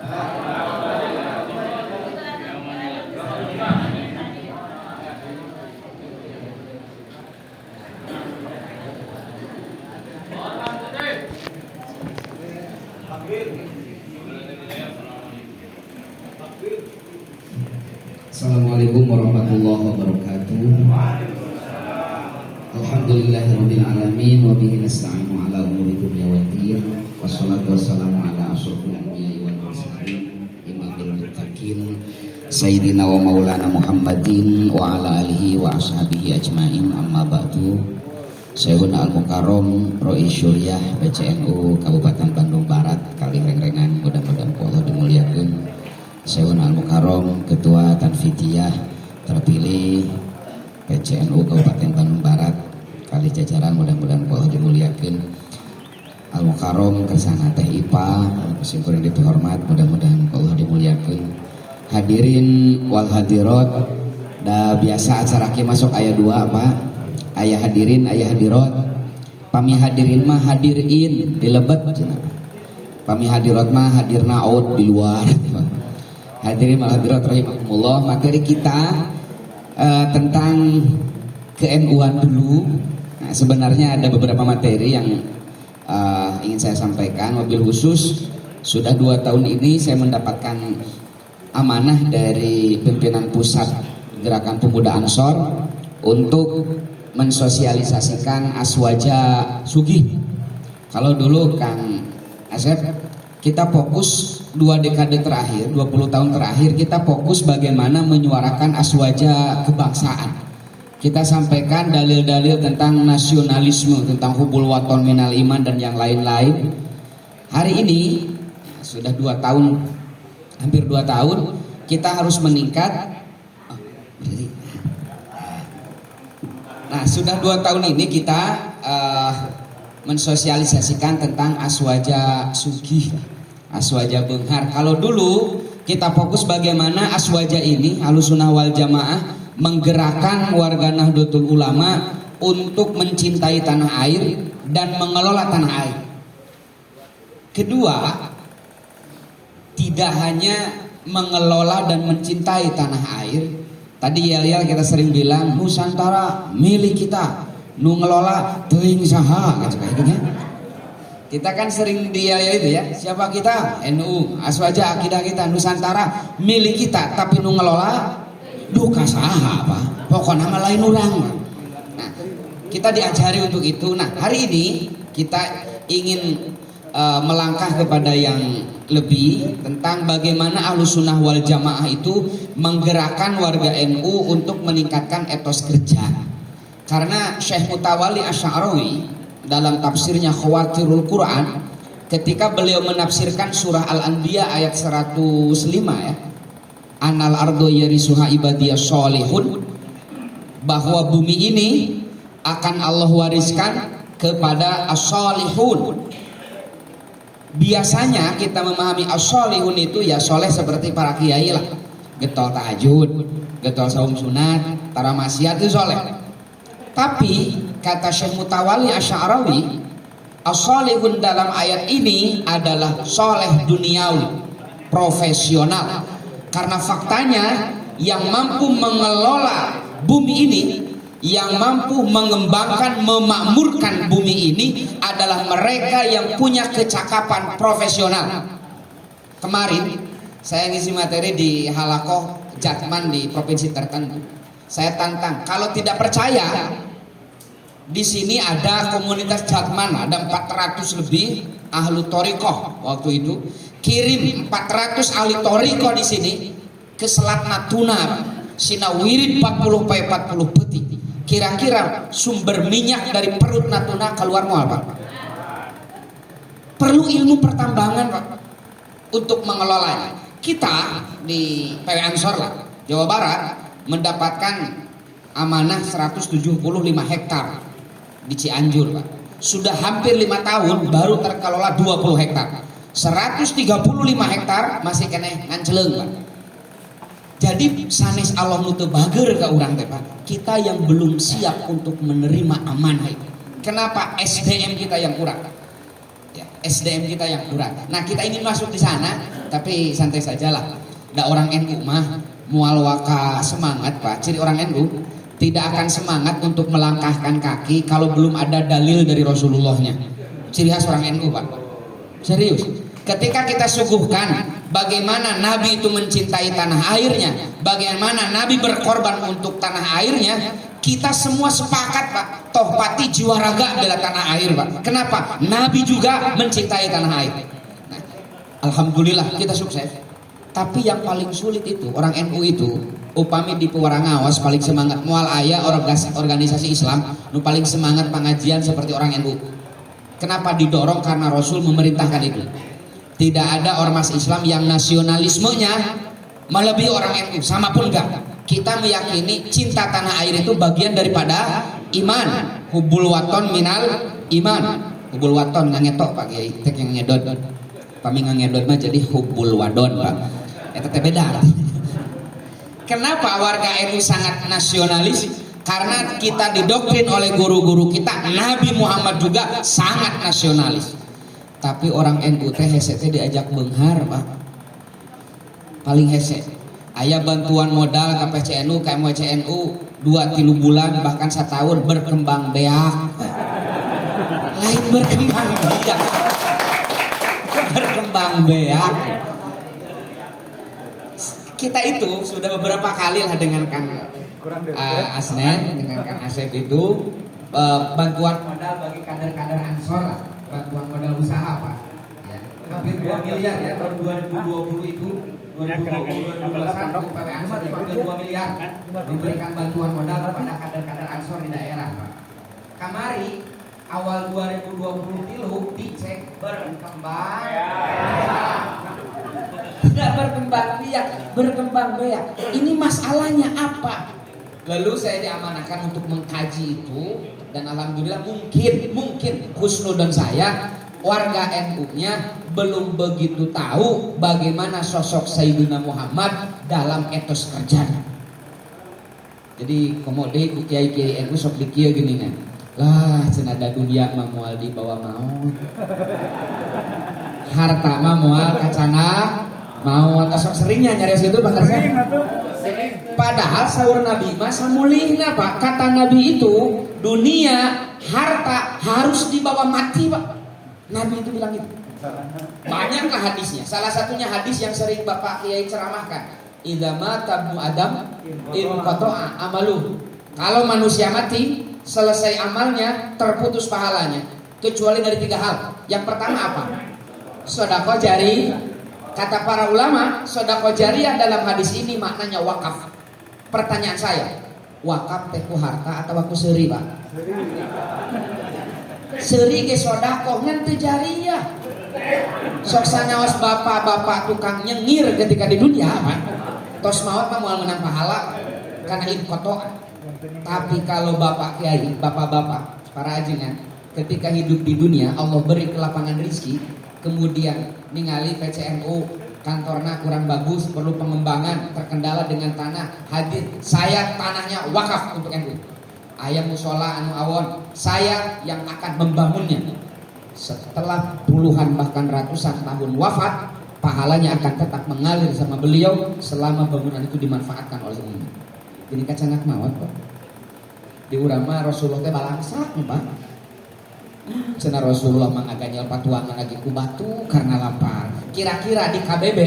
Assalamualaikum warahmatullahi wabarakatuh. Alhamdulillahirabbil alamin wa bihi nasta'inu ala umuri dunya waddin. Wassalatu wassalamu ala asyrofil anbiya'i wal mursalin imamil muttaqin sayyidina wa maulana Muhammadin wa ala alihi wa ashabihi ajmain, amma ba'du. Sayyidina Al-Mukarram Rois Syuriah PCNU Kabupaten Bandung Barat kali reng-rengan, mudah-mudahan Allah dimuliakeun. Sayyidina Al-Mukarram Ketua Tanfidiyah terpilih PCNU Kabupaten Bandung Barat kali jajaran, mudah-mudahan Allah dimuliakeun. Al-Mukarram kersana teh IPA kuring dihormat, mudah-mudahan Allah dimuliakeun. Hadirin wal hadirat, da biasa acara ki masuk aya 2 apa? Aya hadirin, aya hadirat. Pami hadirin mah hadirin dilebet cenah. Pami hadirat mah hadirna out di luar. Hadirin wal hadirat rahimakumullah, materi kita tentang ke-NU-an dulu. Nah, sebenarnya ada beberapa materi yang ingin saya sampaikan. Wabil khusus sudah 2 tahun ini saya mendapatkan amanah dari pimpinan pusat Gerakan Pemuda Ansor untuk mensosialisasikan Aswaja Sugih. Kalau dulu Kang Asep, kita fokus 2 dekade terakhir, 20 tahun terakhir kita fokus bagaimana menyuarakan aswaja kebangsaan. Kita sampaikan dalil-dalil tentang nasionalisme, tentang hubul waton minal iman dan yang lain-lain. Hari ini sudah 2 tahun, hampir 2 tahun, kita harus meningkat. Nah, sudah 2 tahun ini kita mensosialisasikan tentang Aswaja Sugih, Aswaja Benghar. Kalau dulu kita fokus bagaimana Aswaja ini Ahlussunnah wal Jamaah menggerakkan warga Nahdlatul Ulama untuk mencintai tanah air dan mengelola tanah air. Kedua, tidak hanya mengelola dan mencintai tanah air. Tadi yel-yel kita sering bilang Nusantara milik kita, nu ngelola teuing saha kayak gitu ya. Kita kan sering dia itu ya, siapa kita? NU, Aswaja akidah kita, Nusantara milik kita, tapi nu ngelola duka saha apa? Pokoknya nama lain orang. Nah, kita diajari untuk itu. Nah, hari ini kita ingin melangkah kepada yang lebih tentang bagaimana Ahlussunnah wal Jamaah itu menggerakkan warga NU untuk meningkatkan etos kerja. Karena Syekh Mutawalli Asy'arawi dalam tafsirnya Khawatirul Quran, ketika beliau menafsirkan surah Al-Anbiya ayat 105 ya, Anal ardo yarisuha ibadiyas sholihun, bahwa bumi ini akan Allah wariskan kepada as-sholihun. Biasanya kita memahami as-sholihun itu ya soleh seperti para kiai lah, getol tahajud, getol saum sunat, tara maksiat itu soleh. Tapi kata Syekh Mutawalli Asy'arawi, as-sholihun dalam ayat ini adalah soleh duniawi, profesional. Karena faktanya yang mampu mengelola bumi ini, yang mampu mengembangkan, memakmurkan bumi ini adalah mereka yang punya kecakapan profesional. Kemarin saya ngisi materi di Halakoh Jatman di provinsi tertentu. Saya tantang, kalau tidak percaya, di sini ada komunitas Jatman, ada 400 lebih ahlu thoriqoh waktu itu. Kirim 400 ahli thoriqoh di sini ke Selat Natuna, sina wirid 40 sampai 40 peti. Kira-kira sumber minyak dari perut Natuna keluar mau apa? Perlu ilmu pertambangan Pak untuk mengelolanya. Kita di PW Ansor lah, Jawa Barat mendapatkan amanah 175 hektar di Cianjur Pak. Sudah hampir 5 tahun baru terkelola 20 hektar. 135 hektar masih kena nganceleng Pak. Jadi sanes Allah nu teu bager ka urang teh Pak. Kita yang belum siap untuk menerima amanah itu. Kenapa? SDM kita yang kurang. Ya, SDM kita yang kurang. Nah, kita ingin masuk di sana, tapi santai sajalah. Da orang NU mah mual waka semangat, Pak. Ciri orang NU tidak akan semangat untuk melangkahkan kaki kalau belum ada dalil dari Rasulullahnya. Ciri khas orang NU, Pak. Serius. Ketika kita suguhkan bagaimana Nabi itu mencintai tanah airnya, bagaimana Nabi berkorban untuk tanah airnya, kita semua sepakat, Pak. Toh pati jiwa raga adalah tanah air, Pak. Kenapa? Nabi juga mencintai tanah air. Nah, alhamdulillah kita sukses. Tapi yang paling sulit itu orang NU itu, upami di Pewarangawas paling semangat mual aya organisasi Islam, nu paling semangat pengajian seperti orang NU. Kenapa didorong? Karena Rasul memerintahkan itu. Tidak ada ormas Islam yang nasionalismenya melebihi orang NU, sama pun enggak. Kita meyakini cinta tanah air itu bagian daripada iman. Hubul waton minal iman. Hubul waton ngangetok Pak Kiai, tek yang ngedot. Pami ngedot mah jadi hubul wadon, Pak. Eta teh beda. Kenapa warga NU sangat nasionalis? Karena kita didoktrin oleh guru-guru kita, Nabi Muhammad juga sangat nasionalis. Tapi orang NU teh hese teh diajak benghar, Pak. Paling hese. Aya bantuan modal ke PCNU, ke MWCNU 2-3 bulan bahkan 1 tahun berkembang beak. Lain berkembang beak. Berkembang beak. Kita itu sudah beberapa kali lah dengan Kang Asnen, dengan Kang Asep itu bantuan modal bagi kader-kader Ansor lah. Bantuan modal usaha, Pak. Ya, hampir 2 miliar ya tahun 2020 itu. 2021 PW Ansor dipanggil 2 miliar diberikan bantuan modal kepada kader-kader Ansor di daerah, Pak. Kamari awal 2020 tilu dicek berkembang. Tidak berkembang biak, berkembang biak. Ini masalahnya apa? Lalu saya diamanahkan untuk mengkaji itu dan alhamdulillah mungkin husnudon saya warga NU-nya belum begitu tahu bagaimana sosok Sayyidina Muhammad dalam etos kerjanya. Jadi komode ku kiai-kiai NU sok dikieu gini kan. Lah cenada dunia mah moal dibawa maut. Harta mah moal kacana maut. Sok seringnya nyari situ bakal saya. Padahal sahur Nabi mah samulihna, Pak. Kata Nabi itu dunia, harta harus dibawa mati, Pak. Nabi itu bilang itu. Banyaklah hadisnya. Salah satunya hadis yang sering Bapak Kiai ceramahkan. Idza mata ibnu Adam inqata'a amaluh. Kalau manusia mati, selesai amalnya, terputus pahalanya. Kecuali dari 3 hal. Yang pertama apa? Sedekah jari. Kata para ulama, sedekah jariyah dalam hadis ini maknanya wakaf. Pertanyaan saya, wakaf teh ku harta atau ku seuri, Pak? Seuri ge sedekah ngan teu jariyah. Sok sanyaos bapak-bapak tukang nyengir ketika di dunia, Pak. Tos maot mah moal menang pahala karena inqata'. Tapi kalau bapak kiai, bapak-bapak, para ajengan, ketika hidup di dunia Allah beri kelapangan rizki, kemudian ningali PCNU kantornya kurang bagus, perlu pengembangan, terkendala dengan tanah, hadir saya tanahnya wakaf untuk NU. Aya musola anu awon, saya yang akan membangunnya. Setelah puluhan bahkan ratusan tahun wafat, pahalanya akan tetap mengalir sama beliau selama bangunan itu dimanfaatkan oleh umat. Jadi kacanak mawat, Pak. Di urama Rasulullah teh balangsak, Pak. Cenah Rasulullah mangaganyal patuangan lagi ku batu karena lapar. Kira-kira di KBB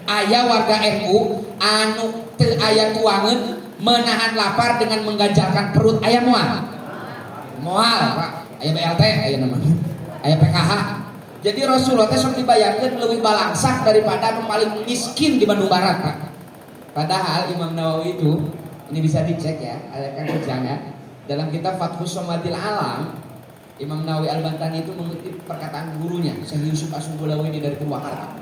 aya warga NU anu teu aya tuangeun menahan lapar dengan mengganjalkan perut, aya moal. Moal, Pak. Aya BLT, aya namanya. Aya PKH. Jadi Rasulullah teh sok dibayarkeun leuwih balangsak daripada anu paling miskin di Bandung Barat, Pak. Padahal Imam Nawawi itu ini bisa dicek ya, ada kan kerjanya dalam kitab Fathus Somadil Alam. Imam Nawawi Al-Bantani itu mengutip perkataan gurunya Syekh Yusuf As-Sumbulawi dari Purwakarta.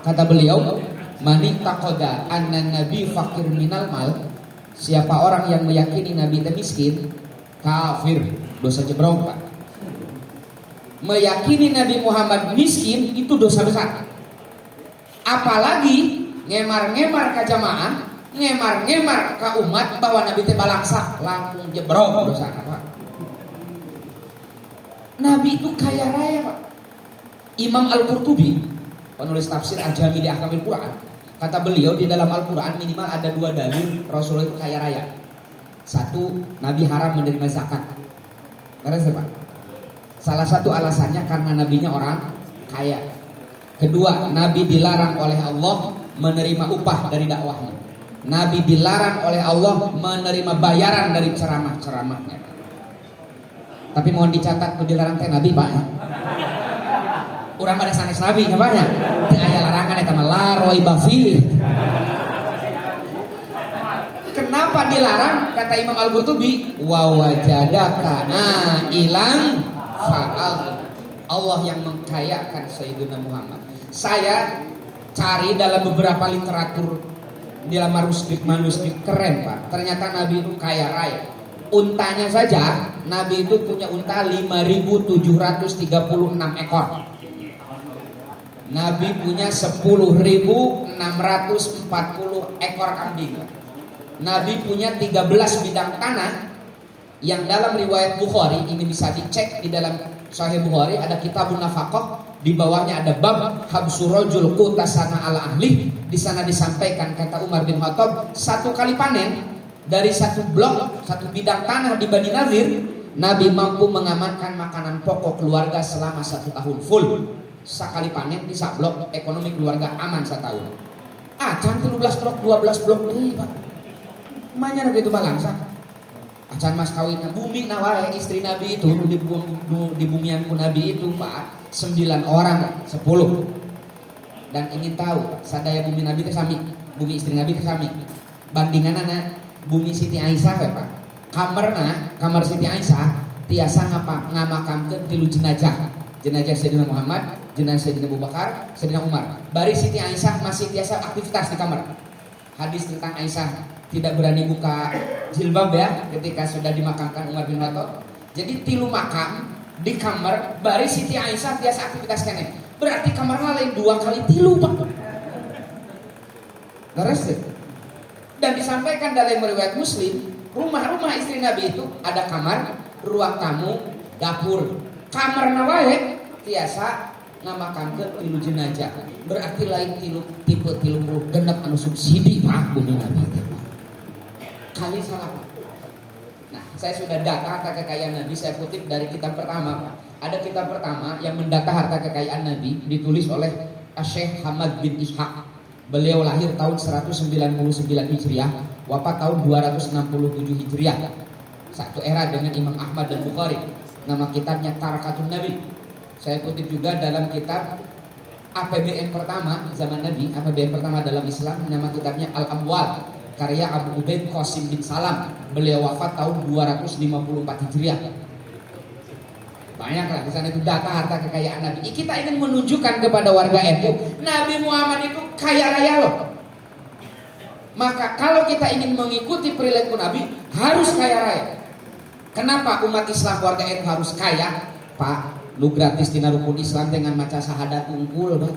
Kata beliau, "Mani taqada anna nabi fakir minal mal." Siapa orang yang meyakini Nabi itu miskin, kafir, dosa jebrong, Pak. Meyakini Nabi Muhammad miskin itu dosa besar. Apalagi ngemar-ngemar ka jamaah, ngemar-ngemar ka umat bahwa Nabi teh balangsak, langkung jebrong dosa, Pak. Nabi itu kaya raya, Pak. Imam Al-Qurtubi, penulis tafsir Al-Jami di Ahkamil Quran, kata beliau di dalam Al-Quran minimal ada 2 dalil Rasulullah itu kaya raya. 1, Nabi haram menerima zakat. Karena siapa? Salah satu alasannya karena nabinya orang kaya. Kedua, Nabi dilarang oleh Allah menerima upah dari dakwahnya. Nabi dilarang oleh Allah menerima bayaran dari ceramah-ceramahnya. Tapi mohon dicatat, dilarang teh Nabi Pak. Urang pada sanes Nabi namanya. Teu aya larangan eta mah la raiba fi. Kenapa dilarang? Kata Imam Al-Qurtubi, wa wajadaka ilang fa'al. Allah yang mengkayakan Sayyidina Muhammad. Saya cari dalam beberapa literatur, dalam manuskrip keren Pak. Ternyata Nabi itu kaya raya. Untanya saja, Nabi itu punya unta 5.736 ekor. Nabi punya 10.640 ekor kambing. Nabi punya 13 bidang tanah yang dalam riwayat Bukhari, ini bisa dicek di dalam Sahih Bukhari, ada Kitabun Nafaqah, di bawahnya ada bab habsurojul qutasana ala ahli. Di sana disampaikan kata Umar bin Khattab, 1 kali panen dari 1 blok, 1 bidang tanah di Bani Nadir, Nabi mampu mengamankan makanan pokok keluarga selama 1 tahun full. Sekali panen di 1 blok, ekonomi keluarga aman 1 tahun. Acan 13 blok, 12 blok nih Pak. Manya gitu balangsa. Acan mas kawinnya bumi nawai istri Nabi itu di bumianku Nabi itu Pak 9 orang 10. Dan ingin tahu sadaya bumi Nabi ke sami, bumi istri Nabi ke sami. Bandinganana bumi Siti Aisyah ya Pak. Kamar Siti Aisyah tiasa ngamakamkeun 3 jenazah. Jenazah Sayyidina Muhammad, jenazah Sayyidina Abu Bakar, Sayyidina Umar. Bari Siti Aisyah masih tiasa aktivitas di kamar. Hadis tentang Aisyah tidak berani buka jilbab ya ketika sudah dimakamkan Umar bin Khattab. Jadi 3 makam di kamar, bari Siti Aisyah biasa aktivitas kene. Berarti kamarnya lain 2 kali 3 Pak. Terus dan disampaikan dalam riwayat Muslim, rumah-rumah istri Nabi itu ada kamar, ruang tamu, dapur. Kamar nawae tiasa ngamakamkeun 3 jenazah. Berarti lain tipe 30 genep anu subsidi Pak bumi Nabi itu. Kali salah Pak. Nah, saya sudah data harta kekayaan Nabi, saya kutip dari kitab pertama Pak. Ada kitab pertama yang mendata harta kekayaan Nabi, ditulis oleh Syekh Hamad bin Ishaq. Beliau lahir tahun 199 Hijriah, wafat tahun 267 Hijriah. Satu era dengan Imam Ahmad dan Bukhari. Nama kitabnya Tarakatun Nabi. Saya kutip juga dalam kitab APBN pertama zaman Nabi, APBN pertama dalam Islam, nama kitabnya Al-Amwal, karya Abu Ubaid Qasim bin Salam. Beliau wafat tahun 254 Hijriah. Banyaklah di sana itu data harta kekayaan Nabi. Kita ingin menunjukkan kepada warga NU, Nabi Muhammad itu kaya raya loh. Maka kalau kita ingin mengikuti perilaku Nabi, harus kaya raya. Kenapa umat Islam warga NU harus kaya? Pak, lu gratis di rukun Islam dengan maca syahadat unggul, Pak.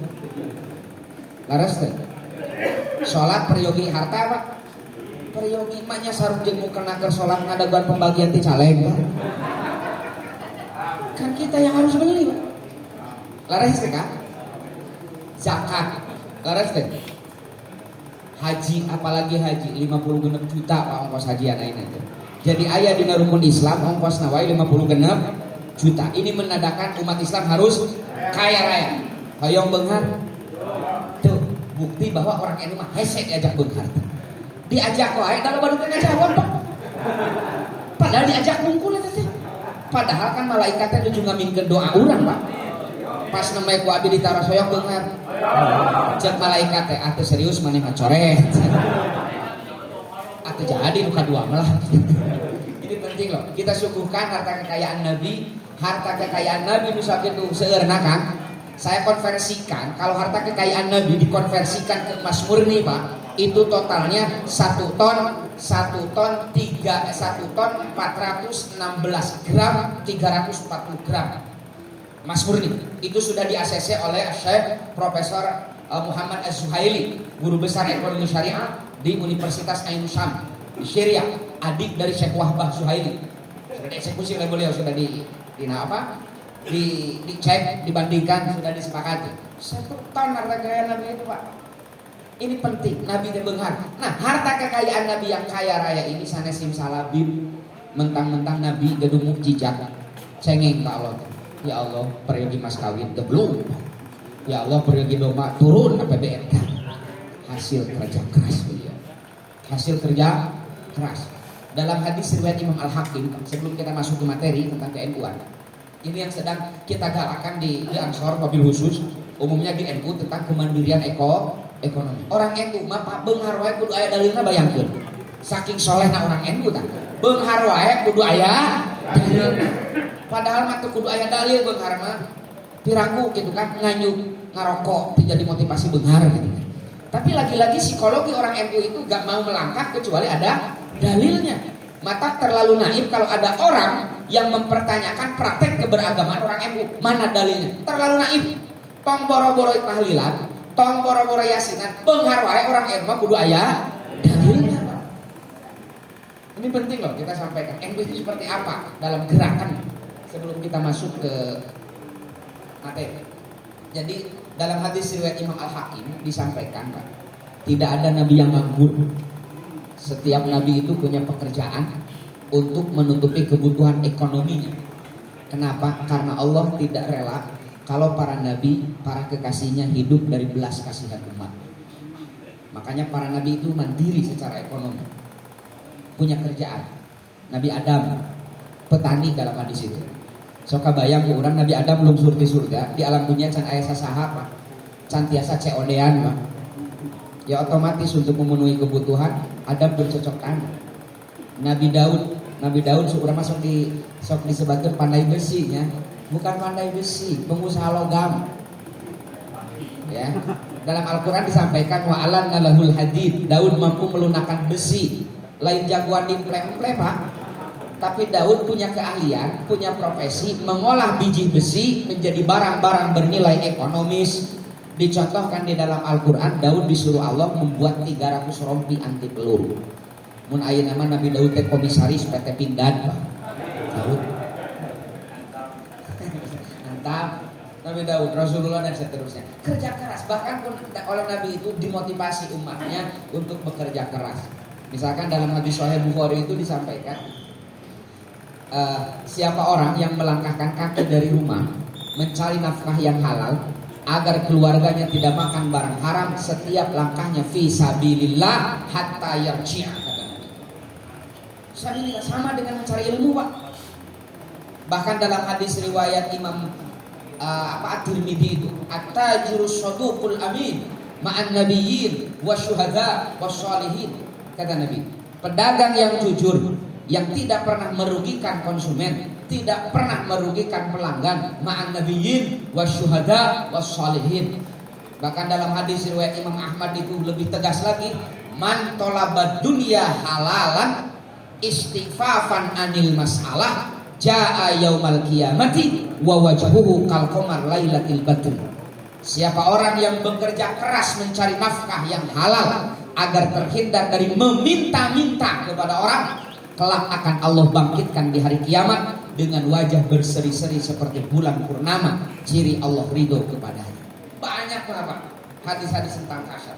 Laras teh. Salat peryogi harta, Pak. Peryogi maknya sarung jeung mukena keur salat ngadaguan pembagian ti caleg, Pak. Kan kita yang harus beli, Pak. Laras teh kan? Zakat. Laras teh. Haji, apalagi haji 56 juta Pak ongkos hajian ayeuna teh. Jadi aya dina rukun Islam ongkos nawai 56 juta. Ini menandakan umat Islam harus kaya raya. Hoyong beunghar. Tuh, bukti bahwa orang NU mah hese diajak beunghar. Diajak wae da loba teu ngajawab, Pak. Padahal diajak ngungkul eta teh. Padahal kan malaikatnya tujuh ngaminkeun doa urang, Pak. Pas nembe ku abdi ditaros hoyong beunghar. Cek malaikat teh, atuh serius maneh mah coret. Atuh jadi nu kadua malah. Ini penting loh. Kita suguhkan harta kekayaan Nabi, harta kekayaan Nabi nu sakitu seueurna Kang. Saya konversikan, kalau harta kekayaan Nabi dikonversikan ke emas murni, Pak, itu totalnya 1 ton 416 gram 340 gram emas murni. Itu sudah di ACC oleh Syekh Profesor Muhammad Az-Zuhaili, guru besar ekonomi syariah di Universitas Ain Syam di Syria, adik dari Syekh Wahbah Zuhaili. Sudah dieksekusi oleh beliau, sudah dicek, dibandingkan, sudah disepakati 1 ton harta kekayaan Nabi itu Pak. Ini penting, Nabi itu benghar. Nah, harta kekayaan Nabi yang kaya raya ini sanes simsalabim, mentang-mentang Nabi gedung mukjizat, cengeng ke Allah. Ya Allah, pergi mas kawin belum. Ya Allah, pergi domba turun APBN. Hasil kerja keras beliau. Hasil kerja keras. Dalam hadis riwayat Imam Al-Hakim, sebelum kita masuk ke materi tentang ke-NU-an, ini yang sedang kita galakkan di Ansor mobil khusus, umumnya di NU tentang kemandirian ekonomi. Orang NU mah Pak beunghar wae kudu aya dalilna bayangkeun. Saking solehna orang NU tah. Beunghar wae kudu aya dalilna. Padahal mah teu kudu aya dalil beunghar mah. Piraku gitu kan nganyuk ngarokok teu jadi motivasi beunghar gitu. Tapi lagi-lagi psikologi orang NU itu gak mau melangkah kecuali ada dalilnya. Maka terlalu naif kalau ada orang yang mempertanyakan praktek keberagaman orang NU. Mana dalilnya? Terlalu naif. Tong boro-boro tahlilan, tong boro-boro yasinan, beunghar wae orang NU kudu aya dalilnya. Ini penting loh kita sampaikan. NU itu seperti apa dalam gerakan sebelum kita masuk ke materi. Jadi dalam hadis riwayat Imam Al-Hakim disampaikan Pak, tidak ada nabi yang nganggur. Setiap nabi itu punya pekerjaan untuk menutupi kebutuhan ekonominya. Kenapa? Karena Allah tidak rela kalau para nabi, para kekasihnya hidup dari belas kasihan umat. Makanya para nabi itu mandiri secara ekonomi, punya kerjaan. Nabi Adam petani dalam hadis itu. Soka bayang ku urang Nabi Adam belum surga surga di alam dunia can aya sasaha Pak. Can tiasa ceodean Pak. Ya otomatis untuk memenuhi kebutuhan Adam bercocok tanam. Nabi Daud seurang masuk sok disebutkan pandai besinya, bukan pandai besi, pengusaha logam. Ya. Dalam Al-Qur'an disampaikan wa alanna lahul hadid. Daud mampu melunakkan besi. Lain jagoan di emple-emple Pak. Tapi Daud punya keahlian, punya profesi mengolah biji besi menjadi barang-barang bernilai ekonomis. Dicontohkan di dalam Al-Quran, Daud disuruh Allah membuat 300 rompi anti peluru. Mun ayeuna nama Nabi Daud teh komisaris PT Pindad Pak. Daud. Mantap. Nabi Daud, Rasulullah dan seterusnya. Kerja keras, bahkan pun oleh Nabi itu dimotivasi umatnya untuk bekerja keras. Misalkan dalam hadis Sahih Bukhari itu disampaikan, siapa orang yang melangkahkan kaki dari rumah mencari nafkah yang halal agar keluarganya tidak makan barang haram, setiap langkahnya fi sabilillah hatta yarji'a, kata Nabi. Sabilillah sama dengan mencari ilmu Pak. Bahkan dalam hadis riwayat Imam At-Tirmidzi itu at-tajirus saduqul amin ma'an nabiyyin wasyuhada wassalihin, kata Nabi. Pedagang yang jujur, yang tidak pernah merugikan konsumen, tidak pernah merugikan pelanggan, ma'an nabiyyin wasyuhada wassalihin. Bahkan dalam hadis riwayat Imam Ahmad itu lebih tegas lagi, man tolabad dunya halalan istighfafan anil masalah jaa yaumal qiyamati wa wajhuhu kal qamar lailatil badr. Siapa orang yang bekerja keras mencari nafkah yang halal agar terhindar dari meminta-minta kepada orang, kelak akan Allah bangkitkan di hari kiamat dengan wajah berseri-seri seperti bulan purnama, ciri Allah ridho kepadanya. Banyak kenapa hadis-hadis tentang kasar.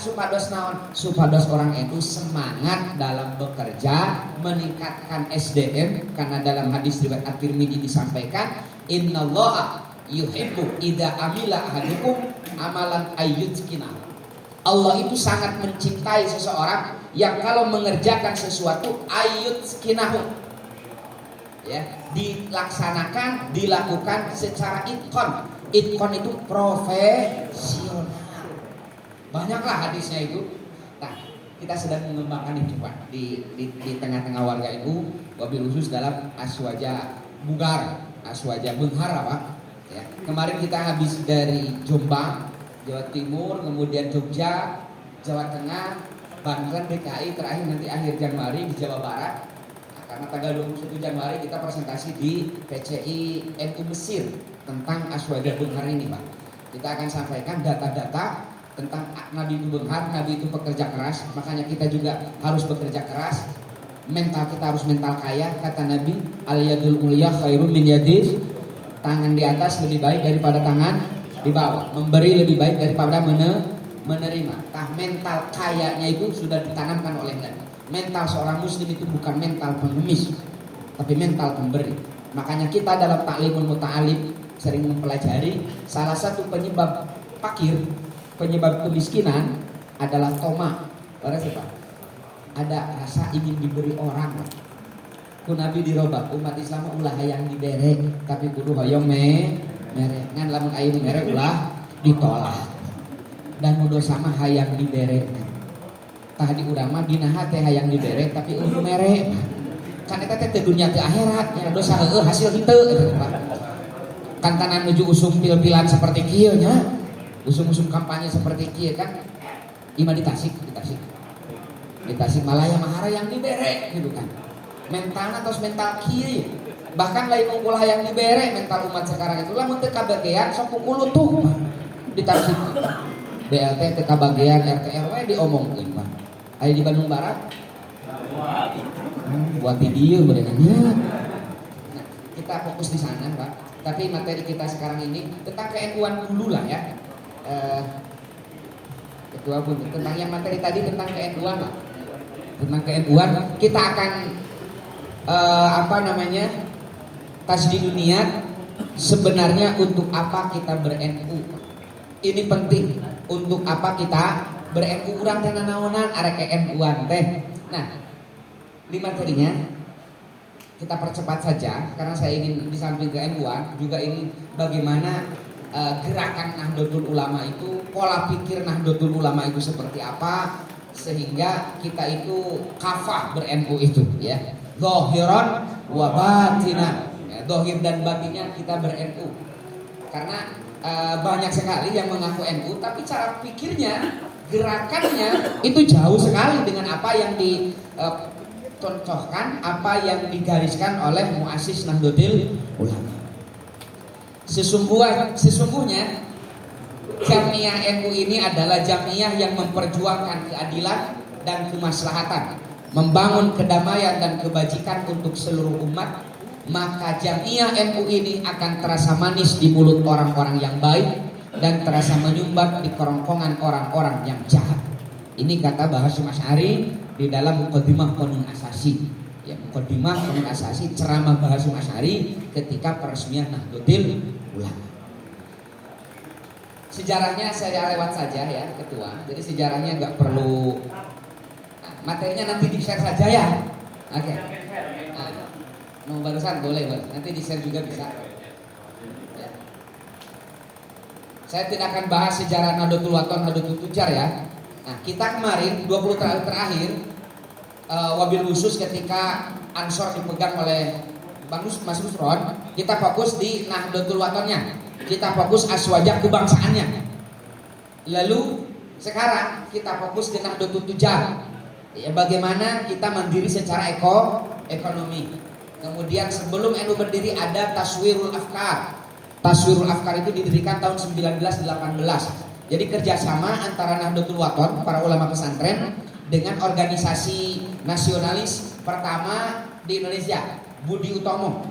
Supados naon? Supados orang itu semangat dalam bekerja, meningkatkan SDM, karena dalam hadis riwayat At-Tirmidzi disampaikan, innallaha yuhibbu idza amila ahadukum amalan ayyutqina. Allah itu sangat mencintai seseorang yang kalau mengerjakan sesuatu ayyutqinahu, ya, dilaksanakan, dilakukan secara itqon. Itqon itu profesional. Banyaklah hadisnya itu. Nah, kita sedang mengembangkan itu Pak di tengah-tengah warga itu, wabil khusus dalam aswaja bugar, aswaja benghar Pak. Ya. Kemarin kita habis dari Jombang, Jawa Timur, kemudian Jogja, Jawa Tengah, Banten, DKI, terakhir nanti akhir Januari di Jawa Barat. Nah, karena tanggal 21 Januari kita presentasi di PCI NU Mesir tentang aswaja benghar ini Pak. Kita akan sampaikan data-data tentang Nabi itu benghar, Nabi itu pekerja keras, makanya kita juga harus bekerja keras. Mental kita harus mental kaya, kata Nabi, al yadul ulya khairun min yadis Tangan di atas lebih baik daripada tangan di bawah. Memberi lebih baik daripada menerima. Tah mental kayanya itu sudah ditanamkan oleh Nabi. Mental seorang muslim itu bukan mental pengemis, tapi mental pemberi. Makanya kita dalam Ta'limul Muta'alim sering mempelajari salah satu penyebab fakir, penyebab kemiskinan adalah toma. Orang siapa? Ada rasa ingin diberi orang. Ku Nabi dirobak umat Islam ulah hayang dibere, tapi kudu hoyong mere. Ngan lamun aya mere ulah ditolak. Dan nu dosa mah hayang dibere. Tah di urang mah dinaha teh hayang dibere tapi ulah mere. Kan eta teh teh dunya teh akhirat, nya dosa heueuh hasil henteu eta Pak. Kan tanan nuju usum pil-pilan seperti kieu nya. Usum-usum kampanye seperti kieu kan. Ima di Tasik. Di Tasikmalaya mah yang dibere gitu kan. Mental atau mental kieu. Bahkan lain ulah yang dibere mental umat sekarang itu lamun teu kabagean sok pukul tuh di Tasik. BLT teu kabagean RT RW diomongkeun Pak. Aya di Bandung Barat. Buat video berenangnya. Nah, kita fokus di sana Pak. Tapi materi kita sekarang ini tentang ke-NU-an dulu lah ya. Ketua pun tentang yang materi tadi tentang ke-NU-an lah. Tentang ke-NU-an kita akan tasdidun niat sebenarnya untuk apa kita ber-NU. Ini penting. Untuk apa kita ber-NU urang teh nanaonan arek NU-an teh. Nah, di materinya kita percepat saja karena saya ingin di samping ke-NU-an juga ini bagaimana gerakan Nahdlatul Ulama itu, pola pikir Nahdlatul Ulama itu seperti apa sehingga kita itu kafah ber-NU itu ya. Zahiran wa batinan. Ya, zahir dan batinnya kita ber-NU. Karena banyak sekali yang mengaku NU tapi cara pikirnya, gerakannya itu jauh sekali dengan apa yang dicontohkan, apa yang digariskan oleh muassis Nahdlatul Ulama. Sesungguhnya Jamiah NU ini adalah jamiah yang memperjuangkan keadilan dan kemaslahatan, membangun kedamaian dan kebajikan untuk seluruh umat. Maka jamiah NU ini akan terasa manis di mulut orang-orang yang baik dan terasa menyumbat di kerongkongan orang-orang yang jahat. Ini kata Bahasyim Asy'ari di dalam Muqaddimah Qanun Asasi. Ya, Muqaddimah Qanun Asasi ceramah Bahasyim Asy'ari ketika peresmian Nahdlatul Ulama. Sejarahnya saya lewat saja ya Ketua. Jadi sejarahnya nggak perlu, materinya nanti di-share saja ya. Oke. Mau barusan boleh, nanti di-share juga bisa. Ya. Saya tidak akan bahas sejarah Nahdlatul Wathon, Nahdlatul Tujar ya. Nah, kita kemarin 20 tahun terakhir wabil khusus ketika Ansor dipegang oleh Mas Nusron, kita fokus di Nahdlatul Wathonnya, kita fokus aswajah kebangsaannya. Lalu sekarang kita fokus di Nahdlatul Tujar, ya, bagaimana kita mandiri secara ekonomi. Kemudian sebelum NU berdiri ada Taswirul Afkar. Taswirul Afkar itu didirikan tahun 1918. Jadi kerjasama antara Nahdlatul Wathon, para ulama pesantren, dengan organisasi nasionalis pertama di Indonesia, Budi Utomo,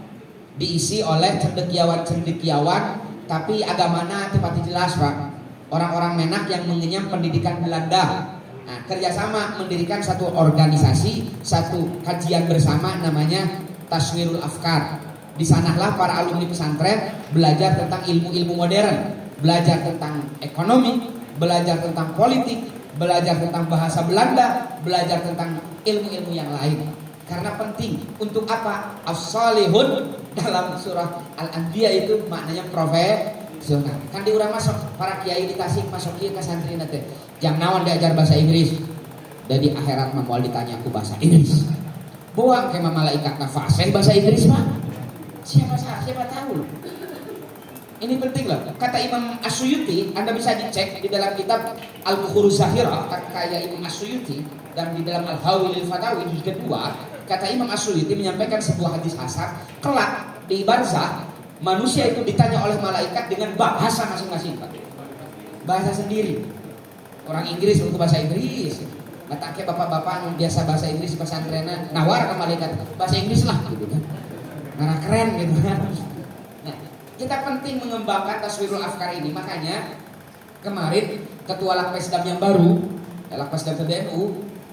diisi oleh cendekiawan-cendekiawan, tapi agamana tepat jelas Pak. Orang-orang Menak yang mengenyam pendidikan Belanda. Nah, kerjasama mendirikan satu organisasi, satu kajian bersama namanya Taswirul Afkar. Di sanalah para alumni pesantren belajar tentang ilmu-ilmu modern, belajar tentang ekonomi, belajar tentang politik, belajar tentang bahasa Belanda, belajar tentang ilmu-ilmu yang lain. Karena penting. Untuk apa? As-salihun dalam surah Al-Anbiya itu maknanya profesional. Kan diurang masuk para kiai di Tasik masuk kieu ka santri teh. Jang naon diajar bahasa Inggris. Dari akhirat mah moal ditanya aku bahasa Inggris. Buang ke malaikat fasih bahasa Inggris mah. Siapa tahu. Ini penting loh. Kata Imam As-Suyuti, Anda bisa dicek di dalam kitab Al-Bukhuruz Zahirah karya Imam As-Suyuti dan di dalam Al-Hawi lil Fatawi juz kedua, kata Imam As-Suyuti menyampaikan sebuah hadis hasan, kelak di barzah manusia itu ditanya oleh malaikat dengan bahasa masing-masing, Pak. Bahasa sendiri. Orang Inggris untuk bahasa Inggris. Matake bapak-bapak yang biasa bahasa Inggris pesantrenna nawar ke malaikat bahasa Inggris lah gitu kan. Karena keren gitu kan. Nah, Kita penting mengembangkan taswirul afkar ini. Makanya kemarin Ketua Lakpesdam yang baru, Lakpesdam PBNU,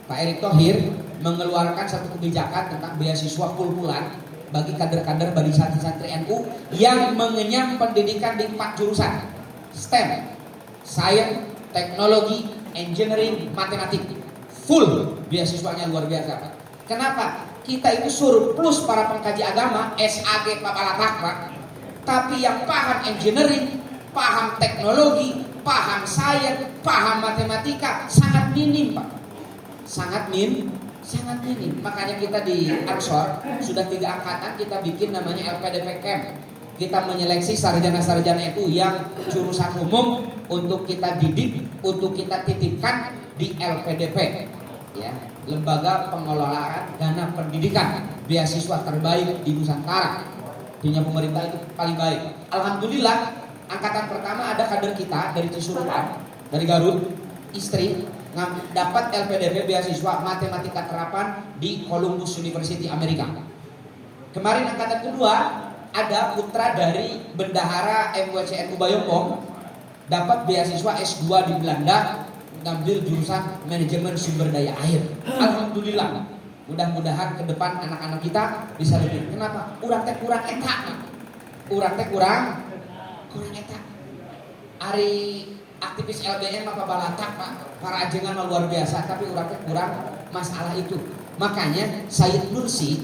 Pak Erick Thohir, mengeluarkan satu kebijakan tentang beasiswa full-fullan bagi kader-kader bagi santri-santri NU yang mengenyam pendidikan di 4 jurusan STEM, Science, Teknologi, Engineering, Matematik. Full beasiswanya luar biasa. Kenapa? Kita itu surplus para pengkaji agama, SAG Papalatak, Pak. Tapi yang paham engineering, paham teknologi, paham sains, paham matematika sangat minim, Pak. Sangat minim. Makanya kita di Ansor sudah 3 angkatan kita bikin namanya LPDP Camp. Kita menyeleksi sarjana-sarjana itu yang jurusan umum untuk kita didik, untuk kita titipkan di LPDP, ya, Lembaga Pengelolaan Dana Pendidikan, beasiswa terbaik di Nusantara. Punya pemerintah itu paling baik. Alhamdulillah, angkatan pertama ada kader kita dari Cisurupan, dari Garut, istri dapat LPDP beasiswa matematika terapan di Columbus University Amerika. Kemarin angkatan kedua ada putra dari bendahara MWCNU Bayombong dapat beasiswa S2 di Belanda, ngambil jurusan manajemen sumber daya air. Alhamdulillah. Mudah-mudahan ke depan anak-anak kita bisa lebih. Kenapa? Urang teh kurang eta. Urang teh kurang eta. Ari aktivis LBN apa balatak, Pak. Para ajengan luar biasa, tapi urang teh kurang masalah itu. Makanya Said Nursi,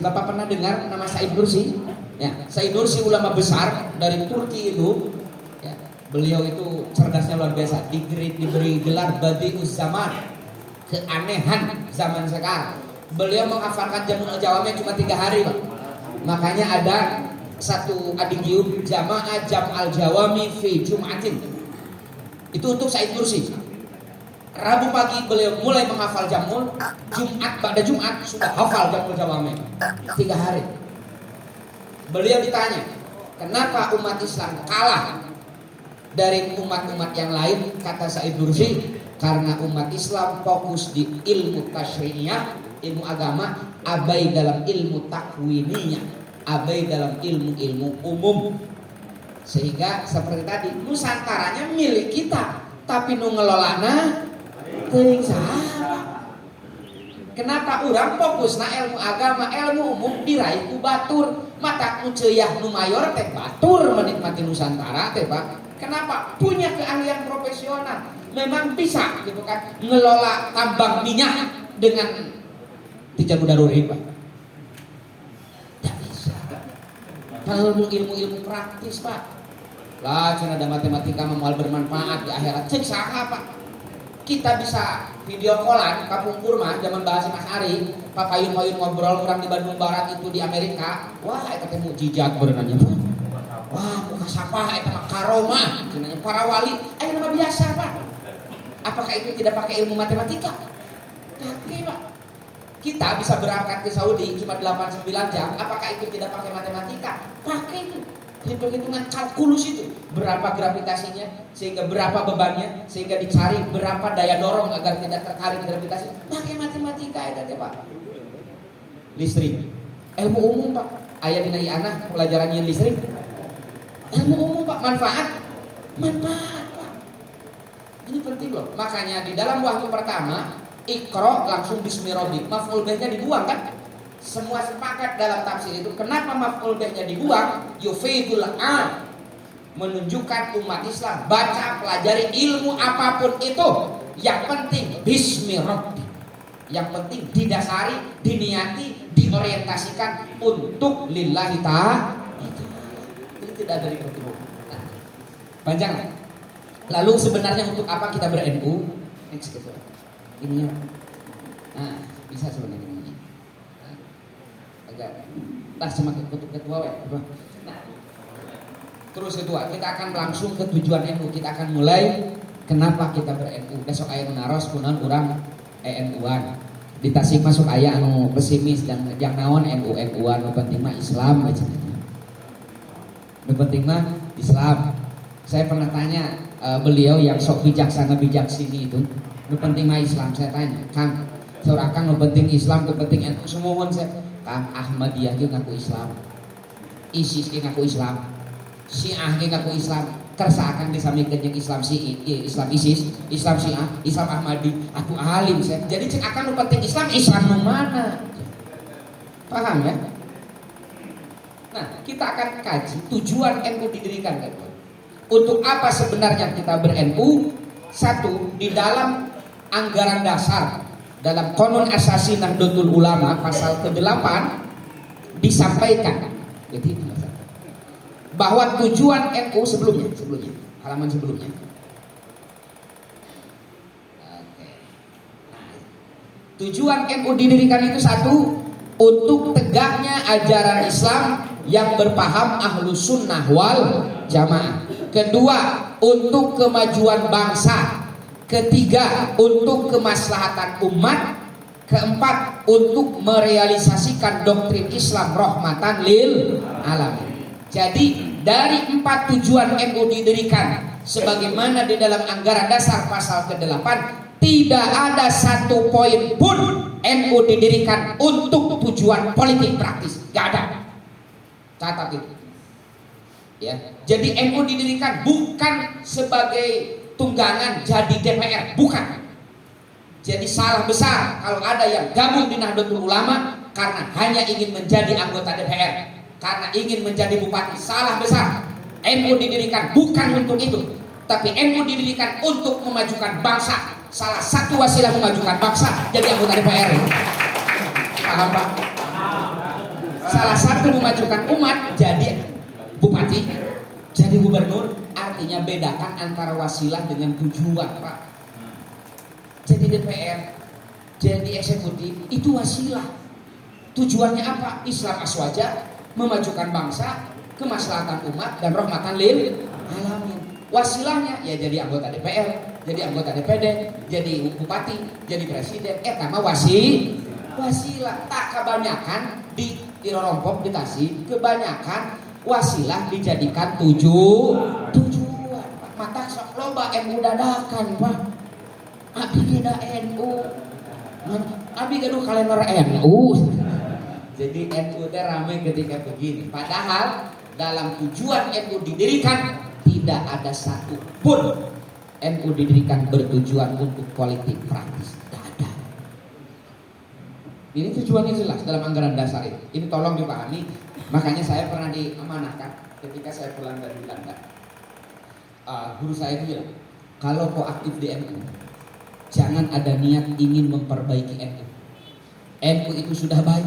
Bapak pernah dengar nama Said Nursi? Ya, Said Nursi ulama besar dari Turki itu. Ya, beliau itu cerdasnya luar biasa. Diberi gelar Badi'uz Zaman, keanehan zaman sekarang. Beliau menghafalkan Jamun al-Jawami cuma 3 hari, Pak. Makanya ada satu adigium Jamaah Jam al-Jawami fi Jum'atin. Itu untuk Said Nursi. Rabu pagi beliau mulai menghafal Jamul, Jumat pada Jumat sudah hafal Jamul Jawami 3 hari. Beliau ditanya, kenapa umat Islam kalah dari umat-umat yang lain? Kata Said Nursi, karena umat Islam fokus di ilmu tasyri'iyah, ilmu agama, abai dalam ilmu takwiniyah, abai dalam ilmu-ilmu umum. Sehingga seperti tadi, Nusantaranya milik kita, tapi nu ngelolana teuing saha. Kenapa urang fokusna ilmu agama, ilmu umum diraih ku batur, mata ku ceuyah nu mayor teh batur menikmati Nusantara teh, Pak. Kenapa? Punya keahlian profesional. Memang bisa gitu kan ngelola tambang minyak dengan tidak daruri, Pak. Tidak bisa. Ilmu praktis, Pak. Lah cina ada matematika memual bermanfaat di akhirat. Cek saha, Pak. Kita bisa video callan kampung kurma zaman bahasa Mas Ari, Pak payun-payun ngobrol orang di Bandung Barat itu di Amerika. Wah, itu teh mukjizat berenangnya, Pak. Wah, muka sapa eta mah karomah, cenanya para wali, aya nama biasa, Pak. Apakah itu tidak pakai ilmu matematika? Pakai, Pak. Kita bisa berangkat ke Saudi cuma 8-9 jam. Apakah itu tidak pakai matematika? Pakai itu. Hitung-hitungan kalkulus itu. Berapa gravitasinya, sehingga berapa bebannya, sehingga dicari berapa daya dorong agar tidak tertarik gravitasi. Pakai matematika itu, Pak. Listrik. Ilmu umum, Pak. Aya dina anak pelajarannya listrik. Ilmu umum, Pak. Manfaat. Pak. Ini penting loh. Makanya di dalam wahyu pertama, Iqra langsung bismirabbik. Maf'ul bihnya dibuang kan? Semua sepakat dalam tafsir itu. Kenapa maf'ul bihnya dibuang? Yufidul am, menunjukkan umat Islam baca pelajari ilmu apapun itu, yang penting bismirabbik. Yang penting didasari, diniati, diorientasikan untuk lillahi ta'ala. Ini tidak ada ribut-ribut. Panjang. Lalu sebenarnya untuk apa kita ber-NU? Next gitu. Ininya. Nah, bisa sebenarnya ini. Nah, agak sama ketua. Nah, terus kedua, kita akan langsung ke tujuan NU. Kita akan mulai kenapa kita ber-NU. Besok aya naros kunaon urang NU-an. Di Tasik masuk aya anu pesimis dan yang naon NU-NU-an, nu penting mah Islam aja. Nu penting mah Islam. Saya pernah tanya beliau yang sok bijaksana bijaksini itu, nu penting mah Islam. Saya tanya, Kang, seorang Kang nu penting Islam, nu penting NU, semuanya saya, Kang Ahmadiyah juga ngaku Islam. ISIS ge ngaku Islam, Syiah ge ngaku Islam, kersaakan disamikeun jeung Islam Islam ISIS, Islam Syiah, Islam Ahmadi, aku alim saya. Jadi cek akan nu penting Islam nu mana? Paham ya? Nah, kita akan kaji tujuan NU didirikan kan? Untuk apa sebenarnya kita ber-NU? Satu, di dalam anggaran dasar dalam Qanun Asasi Nahdlatul Ulama pasal ke-8 disampaikan bahwa tujuan NU sebelumnya halaman sebelumnya. Tujuan NU didirikan itu satu, untuk tegaknya ajaran Islam yang berpaham Ahlus Sunnah wal Jamaah. Kedua, untuk kemajuan bangsa. Ketiga, untuk kemaslahatan umat. Keempat, untuk merealisasikan doktrin Islam rahmatan lil alamin. Jadi dari 4 tujuan NU didirikan sebagaimana di dalam anggaran dasar pasal ke-8, tidak ada satu poin pun NU didirikan untuk tujuan politik praktis, gak ada. Catat itu. Ya, jadi NU didirikan bukan sebagai tunggangan jadi DPR, bukan. Jadi salah besar kalau ada yang gabung di Nahdlatul Ulama karena hanya ingin menjadi anggota DPR, karena ingin menjadi bupati. Salah besar. NU didirikan bukan untuk itu, tapi NU didirikan untuk memajukan bangsa. Salah satu wasilah memajukan bangsa jadi anggota DPR. Paham Pak? Salah satu memajukan umat jadi bupati, jadi gubernur. Artinya bedakan antara wasilah dengan tujuan Pak. Jadi DPR, jadi eksekutif itu wasilah. Tujuannya apa? Islam aswaja, memajukan bangsa, kemaslahatan umat dan rahmatan lil alamin. Wasilahnya ya jadi anggota DPR, jadi anggota DPD, jadi bupati, jadi presiden. Nama wasilah. Tak kebanyakan di rorompok di Tasik, kebanyakan wasilah dijadikan tujuan. Mata sok loba NU dadakan Pak. Abi kena NU, abi gaduh kalender NU. Jadi NU teh rame ketika begini. Padahal dalam tujuan NU didirikan tidak ada satu pun NU didirikan bertujuan untuk politik praktis. Tidak ada. Ini tujuannya jelas dalam anggaran dasar itu. Ini tolong dipahami. Makanya saya pernah diamanahkan ketika saya pulang dari Belanda. Guru saya itu bilang, kalau kau aktif di NU, jangan ada niat ingin memperbaiki NU. NU itu sudah baik.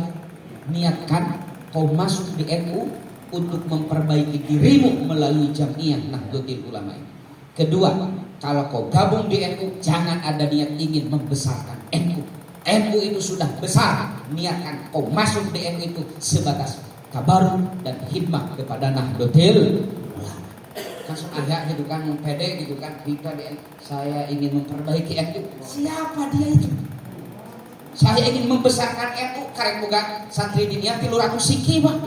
Niatkan kau masuk di NU untuk memperbaiki dirimu melalui Jamiah Nahdlatul Ulama ini. Kedua, kalau kau gabung di NU, jangan ada niat ingin membesarkan NU. NU itu sudah besar. Niatkan kau masuk di NU itu sebatas tabaruk dan khidmah kepada Nahdlatul Ulama. Langsung agak gitu kan, pede gitu kan, kita di NU, saya ingin memperbaiki NU. Siapa dia itu? Saya ingin membesarkan NU, karek boga santri dinia 300 siki Pak.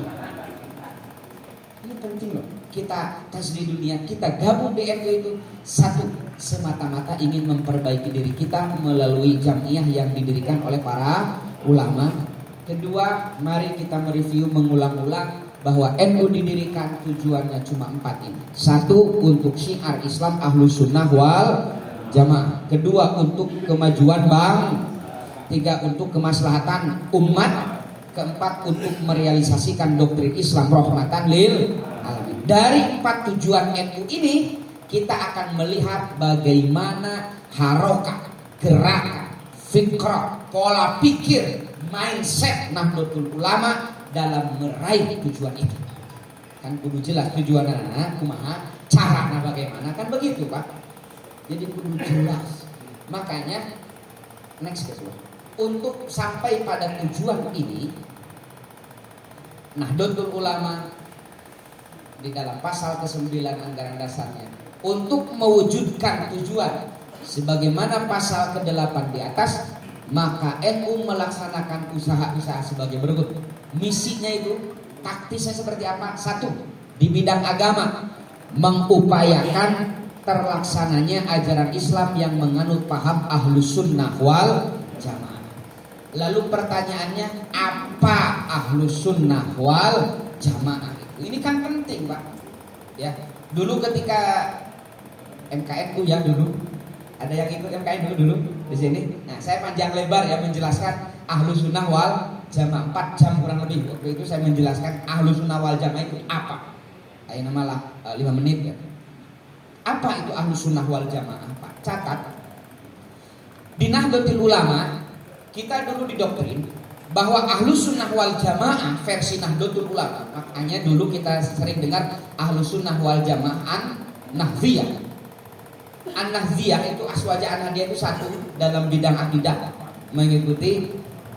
Ini penting loh. Kita tes di dunia, kita gabung di NU itu satu, semata-mata ingin memperbaiki diri kita melalui jamiah yang didirikan oleh para ulama. Kedua, mari kita mereview mengulang-ulang bahwa NU didirikan tujuannya cuma 4 ini. Satu, untuk syiar Islam Ahlus Sunnah wal Jamaah. Kedua, untuk kemajuan bangsa. Tiga, untuk kemaslahatan umat. Keempat, untuk merealisasikan doktrin Islam rahmatan lil alamin. Dari 4 tujuan NU ini, kita akan melihat bagaimana harokat, gerakan, fikrah, pola pikir, mindset Nahdlatul Ulama dalam meraih tujuan itu. Kan kudu jelas tujuannya kumaha, caranya bagaimana, kan begitu Pak. Jadi kudu jelas. Makanya next guys, untuk sampai pada tujuan ini, Nahdlatul Ulama di dalam pasal ke-9 anggaran dasarnya untuk mewujudkan tujuan sebagaimana pasal ke-8 di atas, maka NU melaksanakan usaha-usaha sebagai berikut. Misinya itu taktisnya seperti apa? Satu, di bidang agama, mengupayakan terlaksananya ajaran Islam yang menganut paham Ahlus Sunnah wal Jamaah. Lalu pertanyaannya, apa Ahlus Sunnah wal Jamaah? Ini kan penting, Pak. Ya, dulu ketika MKNU ya dulu, ada yang ikut MKNU dulu di sini. Nah, saya panjang lebar ya menjelaskan Ahlus Sunnah wal Jamaah 4 jam kurang lebih. Waktu itu saya menjelaskan Ahlus Sunnah wal Jamaah itu apa. Kayak nama 5 menit ya. Apa itu Ahlus Sunnah wal Jamaah? Pak, catat. Di Nahdlatul Ulama kita dulu didoktrin bahwa Ahlus Sunnah wal Jamaah versi Nahdlatul Ulama. Makanya dulu kita sering dengar Ahlus Sunnah wal Jamaah An-Nahdliyah. An-Nahdliyah itu Aswaja An-Nahdliyah itu satu dalam bidang akidah, mengikuti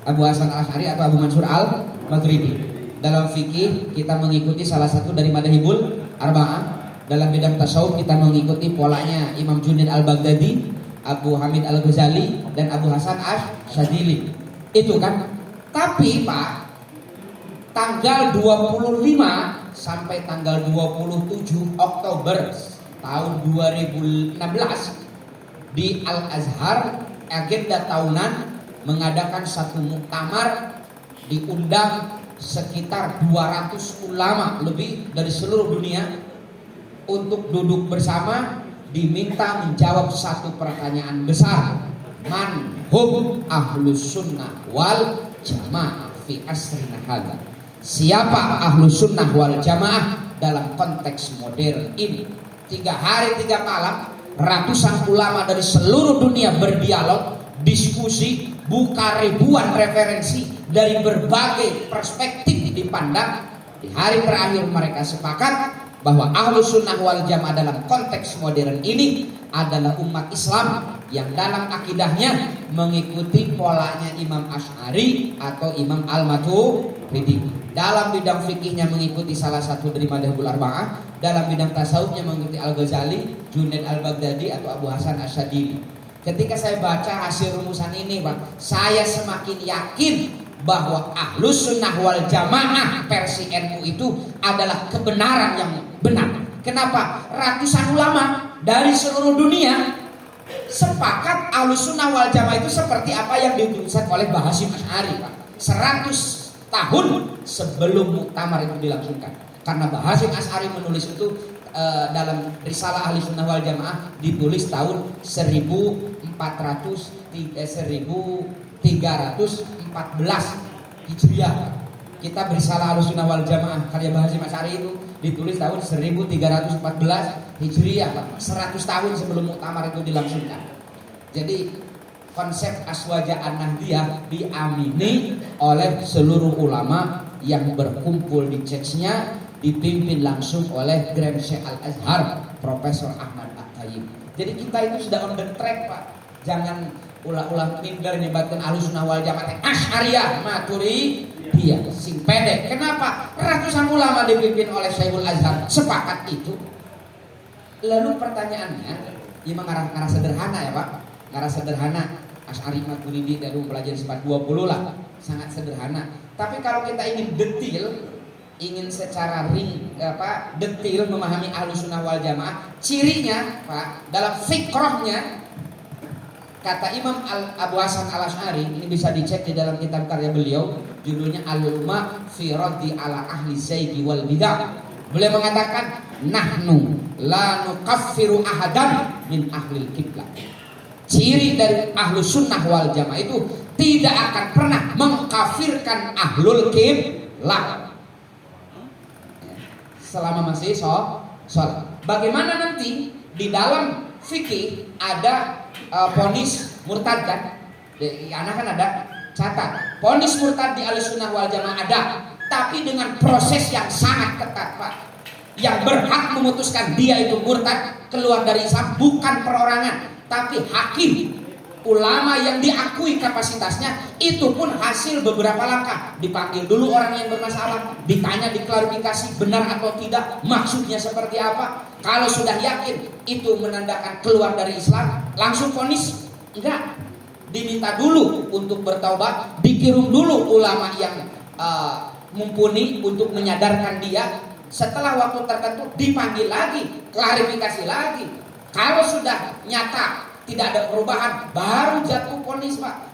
Abu Hasan Al-Asy'ari atau Abu Mansur Al-Maghribi. Dalam fikih kita mengikuti salah satu dari Madzhabul Arba'ah. Dalam bidang tasawuf kita mengikuti polanya Imam Junaid Al-Baghdadi, Abu Hamid Al-Ghazali, dan Abu Hasan Asy-Syadzili. Itu kan. Tapi Pak, tanggal 25 sampai tanggal 27 Oktober tahun 2016 di Al-Azhar agenda tahunan mengadakan satu muktamar, diundang sekitar 200 ulama lebih dari seluruh dunia untuk duduk bersama, diminta menjawab satu pertanyaan besar. Man hum ahlus sunnah wal jamaah fi asrina hadza. Siapa ahlus sunnah wal jamaah dalam konteks modern ini? 3 hari 3 malam ratusan ulama dari seluruh dunia berdialog, diskusi, buka ribuan referensi dari berbagai perspektif dipandang. Di hari terakhir mereka sepakat bahwa Ahlus Sunnah wal Jamaah dalam konteks modern ini adalah umat Islam yang dalam akidahnya mengikuti polanya Imam Asy'ari atau Imam Al-Maturidi. Dalam bidang fikihnya mengikuti salah satu dari Madzhabul Arba'ah, dalam bidang tasawufnya mengikuti Al-Ghazali, Junaid Al-Baghdadi atau Abu Hasan Asy-Syadzili. Ketika saya baca hasil rumusan ini, Pak, saya semakin yakin bahwa Ahlus Sunnah wal Jamaah versi NU itu adalah kebenaran yang benar. Kenapa? Ratusan ulama dari seluruh dunia sepakat Ahlus Sunnah wal Jamaah itu seperti apa yang dituliskan oleh Mbah Hasyim Asy'ari, Pak. 100 tahun sebelum muktamar itu dilangsungkan. Karena Mbah Hasyim Asy'ari menulis itu dalam Risalah Ahli Sunnah wal Jamaah ditulis tahun 1314 Hijriah. Kita Risalah Ahli Sunnah wal Jamaah karya Mbah Hasyim Asy'ari itu ditulis tahun 1314 Hijriah, 100 tahun sebelum muktamar itu dilangsungkan. Jadi konsep Aswaja An-Nahdliyah diamini oleh seluruh ulama yang berkumpul di Chechnya, dipimpin langsung oleh Grand Syekh Al-Azhar Profesor Ahmad At-Tayyib. Jadi kita itu sudah on the track, Pak. Jangan ulah-ulah minder nyebatkan Ahlus Sunnah wal Jamaah Asy'ariyah Maturidiyah sing pendek. Kenapa? Ratusan ulama dipimpin oleh Syekhul Azhar sepakat itu. Lalu pertanyaannya, ini ngarah sederhana ya, Pak. Ngarah sederhana. Asy'ari Maturidi dari mempelajari sifat 20 lah, sangat sederhana. Tapi kalau kita ingin detail, ingin secara detail memahami Ahlus Sunnah wal Jamaah, cirinya, Pak, dalam fikrahnya, kata Imam Abu Hasan Al-Asy'ari, ini bisa dicek di dalam kitab karya beliau, judulnya Al-Ulma fi Raddi ala Ahli Zaigi wal Bidah. Beliau mengatakan, nahnu la nukaffiru ahadan min ahlil qiblah. Ciri dari Ahlus Sunnah wal Jamaah itu tidak akan pernah mengkafirkan ahlul qiblah selama masih sholat. Bagaimana nanti di dalam fikih ada vonis murtad kan? Di anak kan ada catat. Vonis murtad di Ahlus Sunnah wal Jamaah ada, tapi dengan proses yang sangat ketat, Pak. Yang berhak memutuskan dia itu murtad keluar dari Islam bukan perorangan, tapi hakim, ulama yang diakui kapasitasnya. Itu pun hasil beberapa langkah. Dipanggil dulu orang yang bermasalah, ditanya, diklarifikasi benar atau tidak, maksudnya seperti apa. Kalau sudah yakin itu menandakan keluar dari Islam, langsung vonis? Enggak. Diminta dulu untuk bertaubat, dikirim dulu ulama yang mumpuni untuk menyadarkan dia. Setelah waktu tertentu dipanggil lagi, klarifikasi lagi. Kalau sudah nyata tidak ada perubahan, baru jatuh vonis, Pak.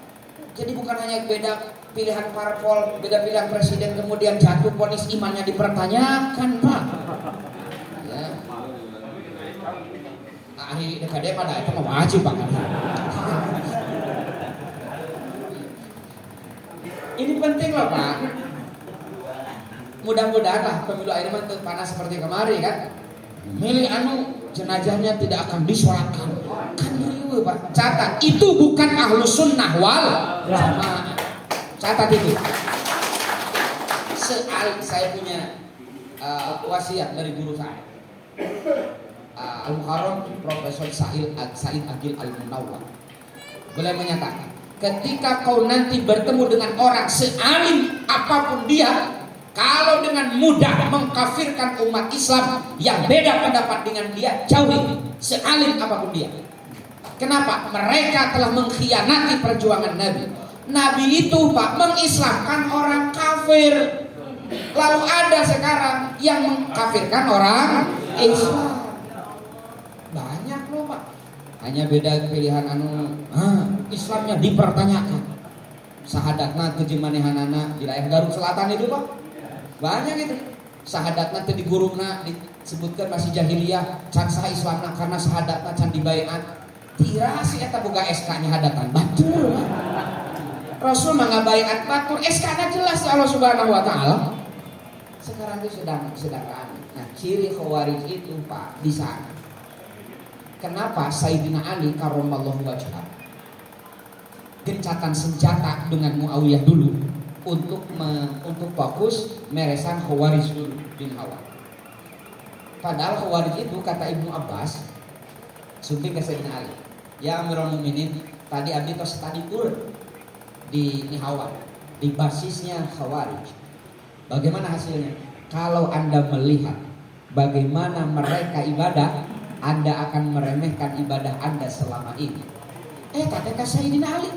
Jadi bukan hanya beda pilihan parpol, beda pilihan presiden, kemudian jatuh vonis imannya dipertanyakan, Pak. Ya. Ahli DKD pada itu mah wajib, Pak. Ini penting loh, Pak. Mudah-mudahan lah pemilu akhir mah panas seperti kemarin kan. Milih anu jenazahnya tidak akan disolatkan. Kan riweuh, Pak. Catat, itu bukan ahlus sunnah wal jamaah. Catat itu. Saya punya wasiat dari guru saya. Al-Muharram Profesor Said Agil Al-Munawwar. Beliau menyatakan, ketika kau nanti bertemu dengan orang sealim apapun dia, kalau dengan mudah mengkafirkan umat Islam yang beda pendapat dengan dia, jauhi, sealim apapun dia. Kenapa? Mereka telah mengkhianati perjuangan Nabi. Nabi itu, Pak, mengislamkan orang kafir. Lalu ada sekarang yang mengkafirkan orang Islam. Banyak loh, Pak. Hanya beda pilihan Islamnya dipertanyakan. Sahadatna teu jimanehanana di daerah Garut Selatan itu, Pak. Banyak itu. Sahadatna teu digurungna disebutkan masih jahiliyah, can saha Islamna karena sahadatna can dibaiat. Tira si eta boga SK-nya hadatan batur. Rasul mah ngabaiat batur, SK-nya jelas ya Allah Subhanahu wa taala. Sekarang itu sedang rame. Nah, ciri Khawarij itu, Pak, di sana. Kenapa Sayyidina Ali karramallahu wajhah gencatan senjata dengan Muawiyah dulu untuk fokus meresan Khawarij dulu bin Hawa. Padahal Khawarij itu kata Ibnu Abbas sunting ke Sayyidina Ali. Ya Amirul Mukminin, tadi abdi tos tadi tur di Hawa, di basisnya Khawarij. Bagaimana hasilnya? Kalau Anda melihat bagaimana mereka ibadah, Anda akan meremehkan ibadah Anda selama ini. Tadi kata Sayyidina Ali,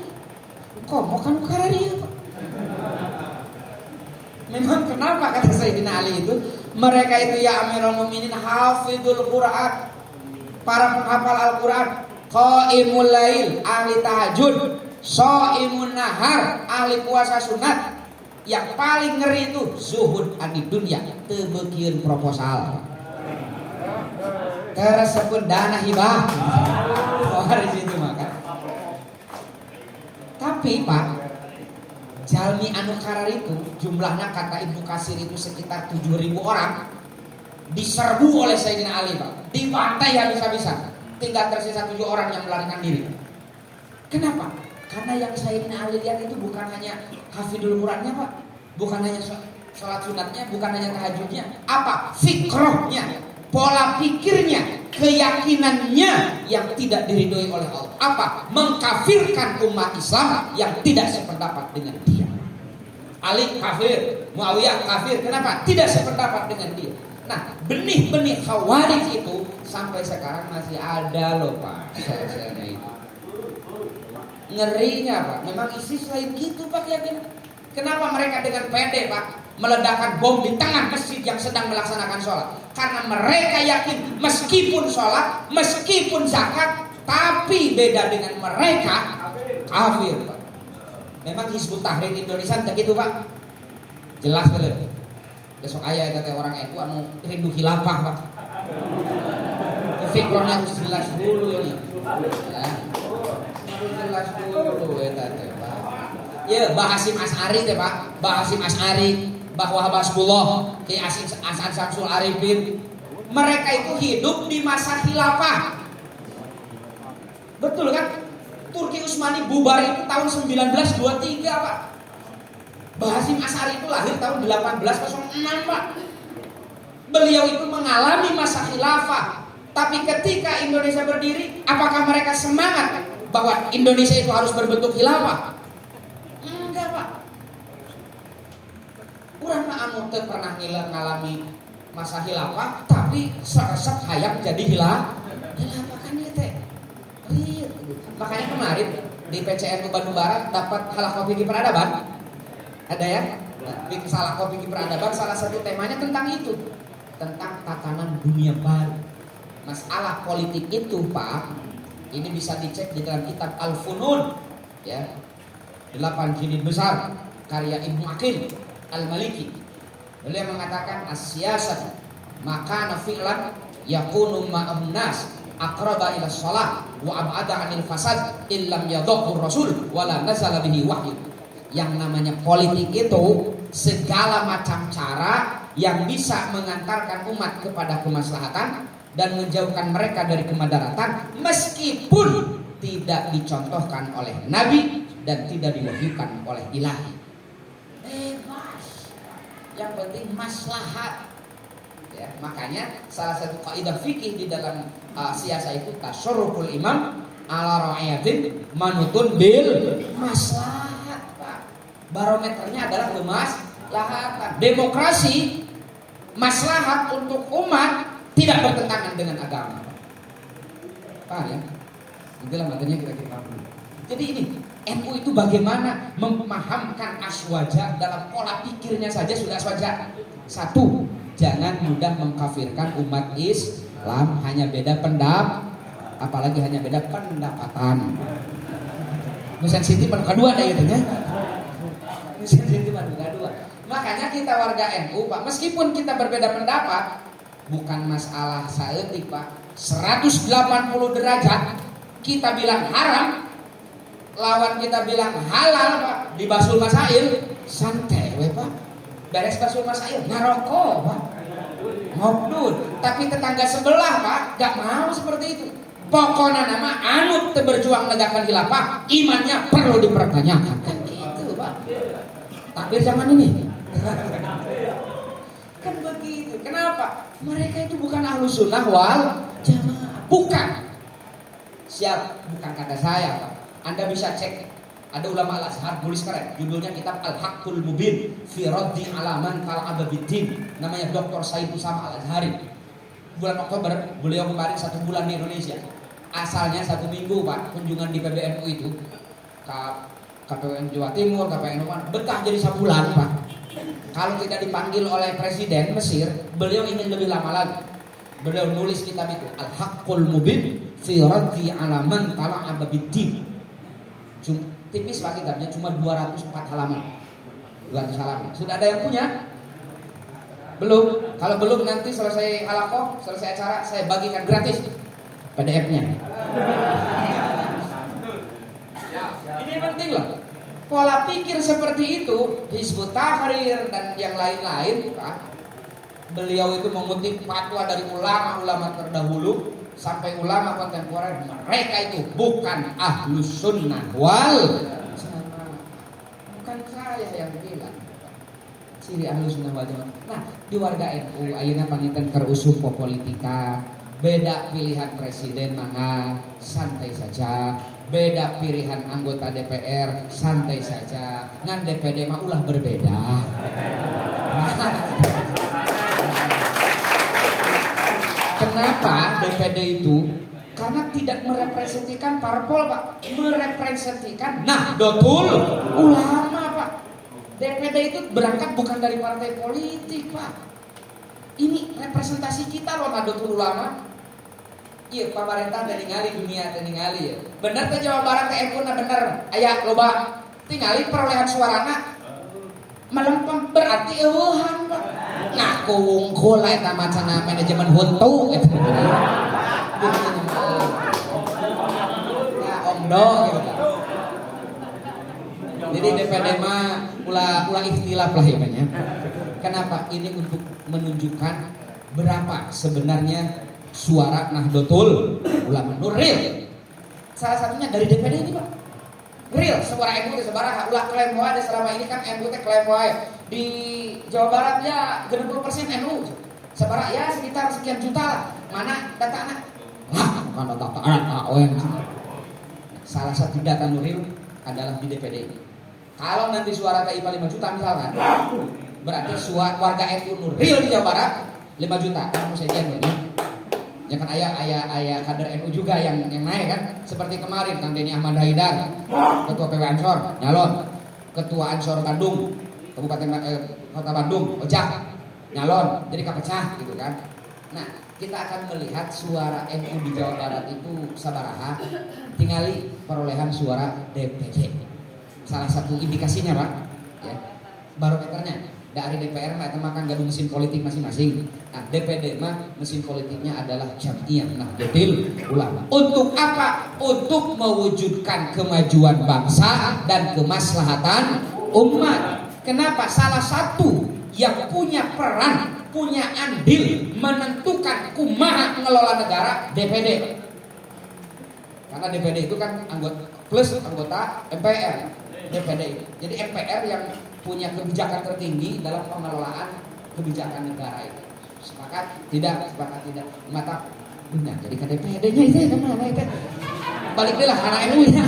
komo kan kararieu, Pak. Memang kenapa kata Sayyidina Ali itu? Mereka itu ya Amirul Mukminin hafizul Quran, para penghafal Al-Quran, qaimul lail, ahli tahajud, shaimun nahar, ahli puasa sunat. Yang paling ngeri itu zuhud adi dunya, teu beukieun proposal. Tersebut dana hibah. Harus itu maka. Tapi Pak, jalmi anu karar itu jumlahnya kata Ibnu Katsir itu sekitar 7.000 orang, diserbu oleh Sayyidina Ali, Pak. Dibantai habis-habisan. Tinggal tersisa 7 orang yang melarikan diri. Kenapa? Karena yang Sayyidina Ali lihat itu bukan hanya hafidul Qurannya, Pak. Bukan hanya sholat sunatnya, bukan hanya tahajudnya. Apa? Fikrohnya, pola pikirnya, keyakinannya yang tidak diridhoi oleh Allah. Apa? Mengkafirkan umat Islam yang tidak sependapat dengan dia. Ali kafir, Muawiyah kafir. Kenapa? Tidak sependapat dengan dia. Nah, benih-benih Khawarij itu sampai sekarang masih ada loh, Pak. Sel-selnya itu. Ngerinya, Pak. Memang ISIS lain gitu, Pak, yakin. Kenapa mereka dengan pede, Pak, meledakkan bom di tengah masjid yang sedang melaksanakan sholat? Karena mereka yakin meskipun sholat, meskipun zakat, tapi beda dengan mereka kafir, Pak. Memang Hizbut Tahrir Indonesia begitu, Pak. Jelas belum? Besok ayah kata orang itu anu rindu khilafah, Pak. Fikrohnya harus jelas dulu ini. Ya. Harus jelas dulu eta teh, Pak. Ya, Bahasim As'ari teh, Pak. Bahasim As'ari, bahwa Habasbullah, di As'ad Samsul Arifin. Mereka itu hidup di masa khilafah. Betul kan? Turki Utsmani bubar itu tahun 1923, Pak. Bahasim As'ari itu lahir tahun 1806, Pak. Beliau itu mengalami masa khilafah. Tapi ketika Indonesia berdiri, apakah mereka semangat bahwa Indonesia itu harus berbentuk khilafah? Enggak, Pak. Urang mah anu teu pernah ngalami masa khilafah, tapi resep hayang jadi khilafah kan ieu teh. Makanya kemarin di PCN Bandung Barat dapat halaqah fikih peradaban. Ada ya? Di halaqah fikih peradaban salah satu temanya tentang itu. Tentang tatanan dunia baru. Masalah politik itu, Pak, ini bisa dicek di dalam kitab Al-Funun, ya, 8 jilid besar. karya Ibnu Aqil Al-Maliki. Beliau mengatakan as-siyasatu makana fi'lan yakunu ma'an nas aqraba ila shalah wa ab'ada 'anil fasad illam yadhkur rasul wala nazala bihi wahyu. Yang namanya politik itu segala macam cara yang bisa mengantarkan umat kepada kemaslahatan dan menjauhkan mereka dari kemadaratan meskipun tidak dicontohkan oleh nabi dan tidak diwahyukan oleh ilahi. Bebas. Yang penting maslahat. Ya, makanya salah satu kaidah fikih di dalam siasa itu tasyarruful imam ala ra'iyatin manutun bil maslahat, Pak. Barometernya adalah kemaslahatan. Demokrasi maslahat untuk umat tidak bertentangan dengan agama. Paham ya? Itulah makanya kita dulu. Jadi ini NU itu bagaimana memahamkan aswaja dalam pola pikirnya saja sudah aswaja. Satu, jangan mudah mengkafirkan umat Islam hanya beda pendapat, apalagi hanya beda pendapatan. Sensitif kedua ada itu ya. Sensitif kedua. Makanya kita warga NU, Pak, meskipun kita berbeda pendapat, bukan masalah saeutik, Pak. 180 derajat kita bilang haram, lawan kita bilang halal, Pak. Di basul masail santai we, Pak. Beres basul masail ngarokok, Pak. Ngobdud, tapi tetangga sebelah, Pak, gak mau seperti itu. Pokoknya nama anut berjuang negakkan khilafah, imannya perlu dipertanyakan. Kan gitu, Pak. Takbir zaman ini. Kan begitu. Kenapa? Mereka itu bukan ahlus sunnah wal jamaah. Bukan. Siap, bukan kata saya, Pak. Anda bisa cek. Ada ulama Al-Azhar tulis keren. Judulnya kitab Al-Haqqul Mubin fi raddi ala man tal'aba bid-din. Namanya Dr. Said Usama Al-Azhari. Bulan Oktober beliau kemarin 1 bulan di Indonesia. Asalnya 1 minggu, Pak, kunjungan di PBNU itu. KPN Jawa Timur, KPN betah jadi 1 bulan, Pak. Kalau tidak dipanggil oleh Presiden Mesir, beliau ingin lebih lama lagi. Beliau nulis kitab itu Al-Haqqul Mubin fi raddi ala man tal'aba bid-din. Tipis Pak kitabnya, cuma 204 halaman. 200 halaman. Sudah ada yang punya? Belum? Kalau belum nanti selesai halaqah, selesai acara saya bagikan gratis PDF-nya. Ini penting loh. Pola pikir seperti itu, Hizbut Tahrir dan yang lain-lain, Pak. Beliau itu mengutip fatwa dari ulama-ulama terdahulu sampai ulama kontemporer. Mereka itu bukan ahlus sunnah wal jamaah. Bukan saya yang bilang. Ciri ahlus sunnah wal jamaah. Nah, di warga NU ayeuna panginten keur usum politika. Beda pilihan presiden mah santai saja. Beda pilihan anggota DPR santai saja. Ngan DPD mah ulah berbeda. Kenapa DPD itu? Karena tidak merepresentasikan parpol, Pak. Merepresentasikan Nahdlatul Ulama, Pak. DPD itu berangkat bukan dari partai politik, Pak. Ini representasi kita loh, Nahdlatul Ulama. Iya, pemerintah dari ngali dunia dari ngali ya. Bener ke Jawa Barat ke NU nah bener. Aya loba tingali perolehan suarana melempem berarti eueuhan, Pak. Nah, kuwungkul eta macana manajemen huntu eta. Ya omdo gitu. Jadi DPD mah ulah ikhtilaf lah ya, Pak ya. Kenapa? Ini untuk menunjukkan berapa sebenarnya suara Nahdlatul Ulama real. Salah satunya dari DPD ini, Pak. Real suara NU teh sabaraha? Ulah klaim wae selama ini kan NU teh klaim wae. Di Jawa Barat ya 60% NU. Sabaraha ya sekitar sekian juta lah. Mana datanya? Wah, bukan data AON. Salah satu data real adalah di DPD ini. Kalau nanti suara KIPA 5 juta misalkan, berarti suara warga NU real di Jawa Barat 5 juta. Kamu saya jangan ya. Ya kan ayah kader NU juga yang naik kan, seperti kemarin Kang Denny Ahmad Haidar, ketua PW Ansor nyalon, ketua Ansor Bandung, Kabupaten Kota Bandung, Ojak nyalon, jadi kepecah gitu kan. Nah, kita akan melihat suara NU di Jawa Barat itu sabaraha, tingali perolehan suara DPD. Salah satu indikasinya, Pak, ya. Barometernya dari DPR mah itu makan gaduh mesin politik masing-masing. Nah, DPD mah mesin politiknya adalah Jamiah Nahdlatul Ulama. Untuk apa? Untuk mewujudkan kemajuan bangsa dan kemaslahatan umat. Kenapa? Salah satu yang punya peran, punya andil menentukan kumaha mengelola negara DPD. Karena DPD itu kan anggota plus anggota MPR. DPD itu. Jadi MPR yang punya kebijakan tertinggi dalam pengelolaan kebijakan negara itu. Sepakat? Tidak, sepakat tidak. Mata benar. Jadi ke DPD-nya itu ya kemana itu? Balik deh lah anak NU ya.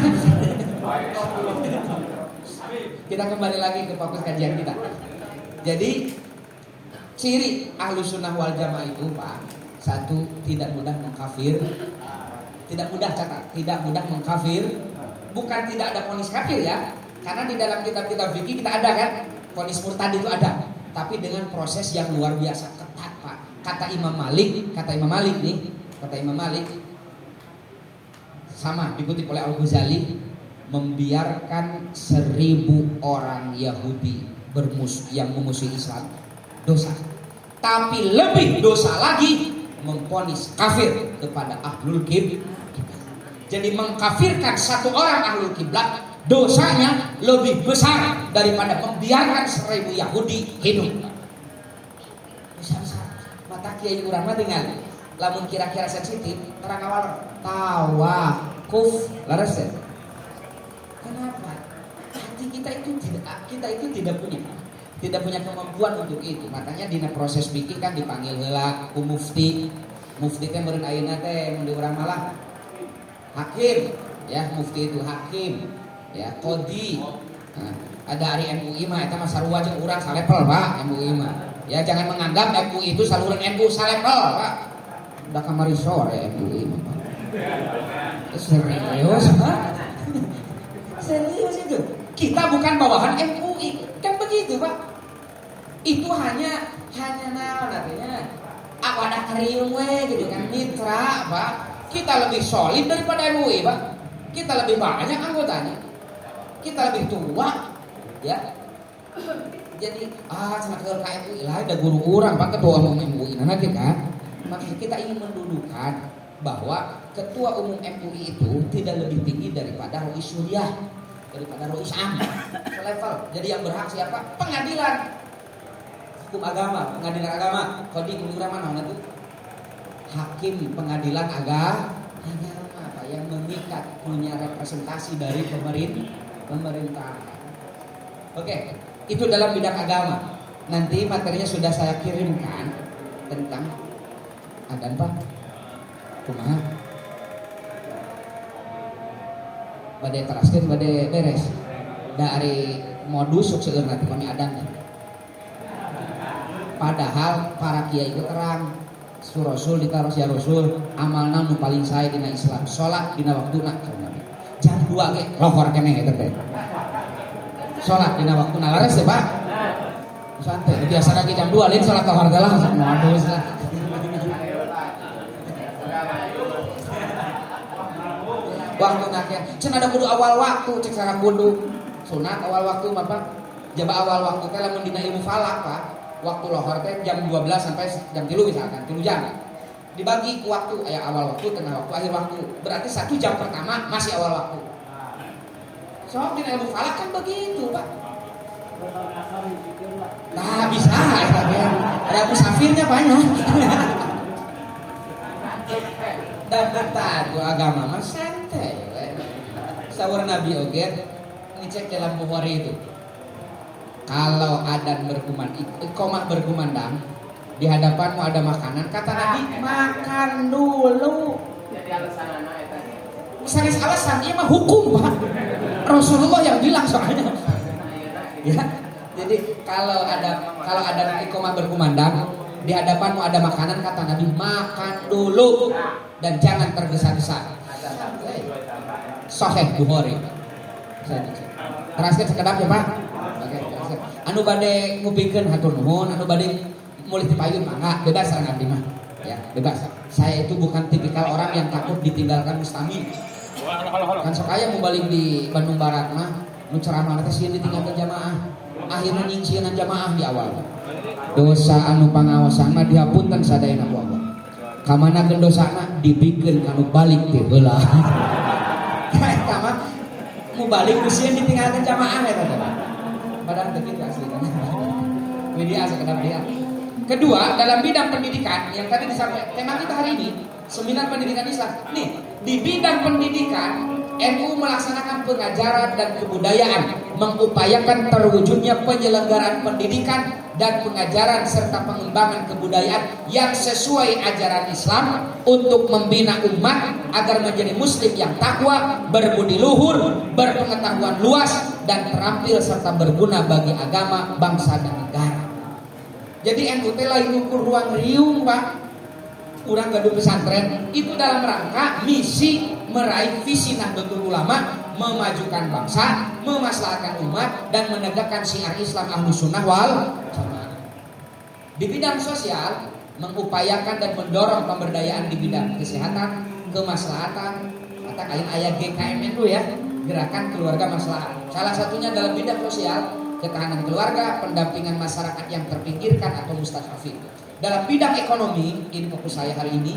Kita kembali lagi ke fokus kajian kita. Jadi ciri Ahlus Sunnah wal Jamaah itu Pak, satu, tidak mudah mengkafir. Tidak mudah catat, tidak mudah mengkafir. Bukan tidak ada vonis kafir ya. Karena di dalam kitab-kitab fikih kita ada kan, vonis murtad itu ada, tapi dengan proses yang luar biasa ketat Pak. Kata Imam Malik sama dikutip oleh Al-Ghazali, membiarkan 1000 orang Yahudi yang memusuhi Islam dosa. Tapi lebih dosa lagi memvonis kafir kepada ahlul kiblat. Jadi mengkafirkan satu orang ahlul kiblat dosanya lebih besar daripada membiarkan 1000 Yahudi hidup. Besar-besar. Mata kiai urang mah tinggal lamun kira-kira sensitif, terang awal tawakuf laras ya. Kenapa? Hati kita itu tidak punya kemampuan untuk itu. Makanya di proses fikih kan dipanggil heula ku mufti. Mufti teh meureun ayeuna teh mun di urang malah hakim, ya mufti itu hakim. Ya, qadi. Nah, ada hari MUI mah eta mah sarua jeung urang salepel, Pak, MUI mah. Ya jangan menganggap MUI itu saluran NU salepel, Pak. Udah kamari sore MUI mah, Pak. Serius, Pak? Serius itu. Kita bukan bawahan MUI, kan begitu, Pak. Itu hanya naon artinya? Wadah keriung we gitu kan, mitra, Pak. Kita lebih solid daripada MUI, Pak. Kita lebih banyak anggotanya. Kita lebih tua, ya. Jadi cenah keur ka MUI lah ada guru urang Pak ketua umum MUI nah kita. Makanya kita ingin mendudukan bahwa ketua umum MUI itu tidak lebih tinggi daripada Rois Suryah, daripada Rois Am. Selevel. Jadi yang berhak siapa? Pengadilan hukum agama, pengadilan agama. Kodi urang mana itu? Hakim pengadilan agama Pak yang mengikat punya representasi dari pemerintah. Oke, itu dalam bidang agama. Nanti materinya sudah saya kirimkan tentang adan Pak. Kumaha? Bade teraskeun bade beres. Dari modus sok seueur nanti kami adan. Padahal para kiai itu terang Rasul ditaros ya Rasul amalna nu paling sae dina Islam salat dina waktuna jam 2 ge lohor keneh eta teh salat dina waktuna laras teh Pak santai biasa lagi jam 2 lain salat lohor teh lah modus lah waktu naknya cenah ada kudu awal waktu cek sareng kudu sunat awal waktu mah Pak jaba awal waktu teh lamun dina ilmu falak Pak waktu lohor teh jam 12 sampai jam 3 misalkan 3 jam dibagi ke waktu awal waktu tengah waktu akhir waktu berarti 1 jam pertama masih awal waktu soal di ilmu falak kan begitu Pak nah bisa ada musafirnya banyak dan betah agama mah santai sawur Nabi oge ngecek dalam Bukhari itu kalau adan iqomah berkumandang di hadapanmu ada makanan kata Nabi makan dulu jadi alasan misalnya alasan ini mah hukum Pak Rasulullah yang bilang soalnya ya jadi kalau ada iqomah berkumandang di hadapanmu ada makanan kata Nabi makan dulu dan jangan tergesa-gesa Sahih Bukhari teraskeun sekedap ya Pak anu bade ngupikeun hatur nuhun anu bade mulih dipayun mangga bebas sareng abdi mah ya bebas saya itu bukan tipikal orang yang takut ditinggalkan mustami kan sok aya mau balik di Bandung Barat mah nu ceramah teh sieun ditinggalkeun jamaah akhirnya nyingsiran jamaah di awal. Dosa anu pangawasan mah dihapunten sadayana ku Allah. Kamana geus dosana dibikeun anu balik teh heula. Eta mah mu balik geus sieun ditinggalkeun jamaah eta teh. Padahal teu kitu asli kan. Media sekedap dia. Kedua, dalam bidang pendidikan yang tadi disampaikan tema kita hari ini, seminar pendidikan Islam. Nih, di bidang pendidikan NU melaksanakan pengajaran dan kebudayaan, mengupayakan terwujudnya penyelenggaraan pendidikan dan pengajaran serta pengembangan kebudayaan yang sesuai ajaran Islam untuk membina umat agar menjadi muslim yang takwa, berbudi luhur, berpengetahuan luas dan terampil serta berguna bagi agama, bangsa dan negara. Jadi NU teh lain ukur ruang riung Pak, urang gaduh pesantren itu dalam rangka misi meraih visi Nahdlatul Ulama, memajukan bangsa, memaslahatkan umat dan menegakkan syiar Islam Ahlus Sunnah wal Jamaah. Di bidang sosial mengupayakan dan mendorong pemberdayaan di bidang kesehatan, kemaslahatan, kata kalian ayat GKMN dulu ya, gerakan keluarga maslahat. Salah satunya dalam bidang sosial ketahanan keluarga, pendampingan masyarakat yang terpinggirkan atau mustadafin. Dalam bidang ekonomi, ini fokus saya hari ini,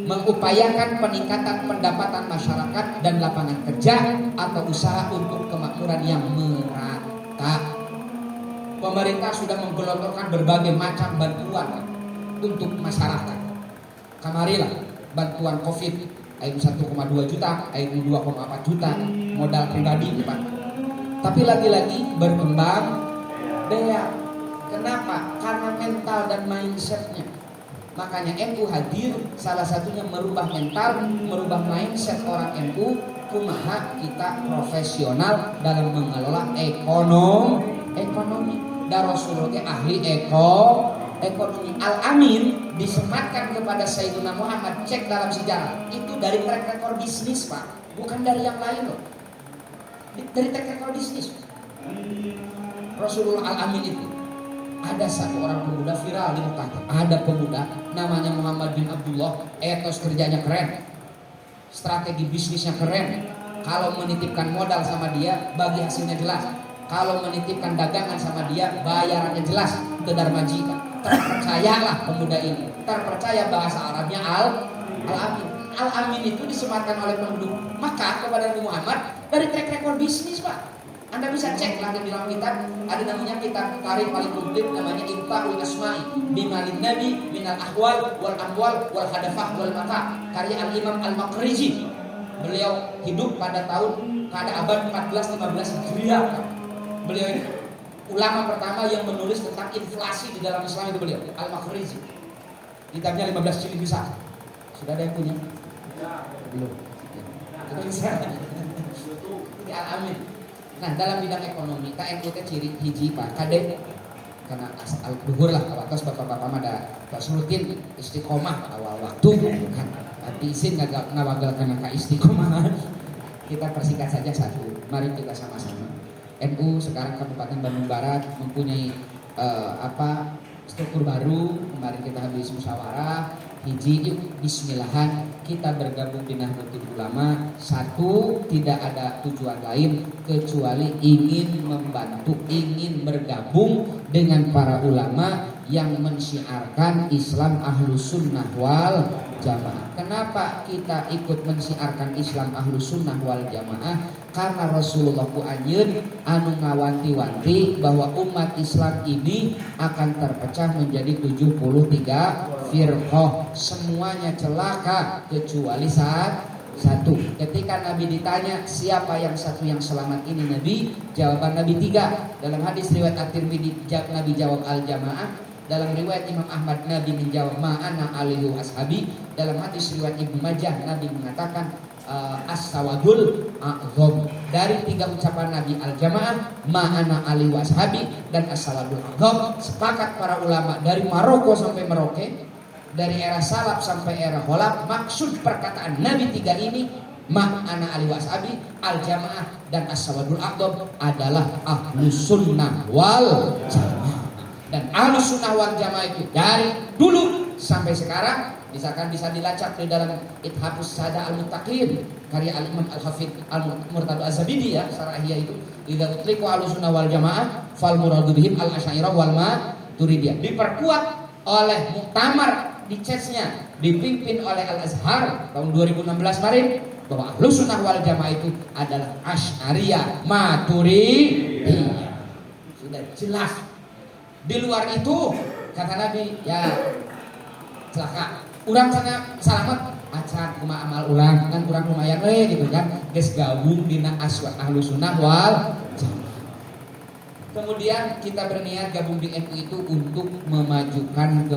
mengupayakan peningkatan pendapatan masyarakat dan lapangan kerja atau usaha untuk kemakmuran yang merata. Pemerintah sudah menggelontorkan berbagai macam bantuan untuk masyarakat. Kamarilah bantuan COVID, ayat 1,2 juta, ayat 2,4 juta, modal pribadi Pak. Tapi lagi-lagi berkembang daya. Kenapa? Karena mental dan mindsetnya. Makanya NU hadir, salah satunya merubah mental, merubah mindset orang NU. Kumaha kita profesional dalam mengelola ekonomi. Dan Rasulullah ahli ekonomi. Al-Amin disematkan kepada Sayyidina Muhammad, cek dalam sejarah. Itu dari track record bisnis Pak, bukan dari yang lain loh. Dari teknikal bisnis. Rasulullah Al-Amin itu ada satu orang pemuda viral di Mekah. Ada pemuda namanya Muhammad bin Abdullah, etos kerjanya keren, strategi bisnisnya keren. Kalau menitipkan modal sama dia, bagi hasilnya jelas. Kalau menitipkan dagangan sama dia, bayarannya jelas. Itu darmajikan. Terpercayalah pemuda ini. Terpercaya bahasa Arabnya Al-Amin. Al-Amin itu disematkan oleh penduduk Makkah kepada Nabi Muhammad dari track record bisnis Pak. Anda bisa cek lah di dalam kitab, ada namanya kitab tarikh paling komplit namanya Iqtaul Asma'i bimalin Nabi minal ahwal wal amwal wal hadafah wal mata, karya Al-Imam Al-Maqrizi. Beliau hidup pada abad 14-15 Hijriah. Beliau ini ulama pertama yang menulis tentang inflasi di dalam Islam itu beliau, Al-Maqrizi. Kitabnya 15 jilid besar. Sudah ada yang punya? Belum. Ini Al-Amin. Nah, dalam bidang ekonomi, KNU teh ciri hiji Pak Kade karena asal duhur lah awatos bapak-bapak mah da rutin istiqomah awal waktu kan. Tapi isin ngawagal kana ka istiqomah. Kita persingkat saja satu. Mari kita sama-sama. NU sekarang Kabupaten Bandung Barat mempunyai struktur baru. Mari kita habis musyawarah hiji yuk bismillahan kita bergabung di Nahdlatul Ulama. Satu, tidak ada tujuan lain kecuali ingin membantu, ingin bergabung dengan para ulama yang mensiarkan Islam Ahlus Sunnah wal Jamaah. Kenapa kita ikut mensiarkan Islam Ahlus Sunnah wal Jamaah? Karena Rasulullah ku anjeun anu ngawanti-wanti bahwa umat Islam ini akan terpecah menjadi 73 firqah, semuanya celaka kecuali satu. Ketika Nabi ditanya siapa yang satu yang selamat ini Nabi, jawaban Nabi 3. Dalam hadis riwayat At-Tirmidzi Nabi jawab al-jamaah. Dalam riwayat Imam Ahmad Nabi menjawab ma'ana alihi ashabi. Dalam hadis riwayat Ibnu Majah Nabi mengatakan as-sawadul a'zam. Dari 3 ucapan Nabi al-jamaah, ma'ana alihi ashabi dan as-sawadul a'zam, sepakat para ulama dari Maroko sampai Merauke, dari era salaf sampai era kholaf, maksud perkataan Nabi 3 ini ma'ana alihi ashabi, al-jamaah dan as-sawadul a'zam adalah Ahlus Sunnah wal Jamaah. Dan Ahlus Sunnah wal Jamaah itu dari dulu sampai sekarang Misalkan bisa dilacak di dalam Ithafus Sada Al-Muttaqin karya Al-Imam Al-Hafidh Al-Murtado Az-Zabidi ya, Syarah Ihya itu. Idza utliqu Ahlussunnah wal Jamaah fal muradu bihim al-Asy'ariyah wal Maturidiyah. Diperkuat oleh muktamar di CES-nya dipimpin oleh Al-Azhar tahun 2016 kemarin bahwa Ahlussunnah wal Jamaah itu adalah Asy'ariyah Maturidiyah. Sudah jelas. Di luar itu kata Nabi ya celaka. Urang sana selamat acan kumaha amal ulang kan kurang lumayan gitu kan. Geus gabung dina Ahlussunnah wal Jamaah. Kemudian kita berniat gabung di NU itu untuk memajukan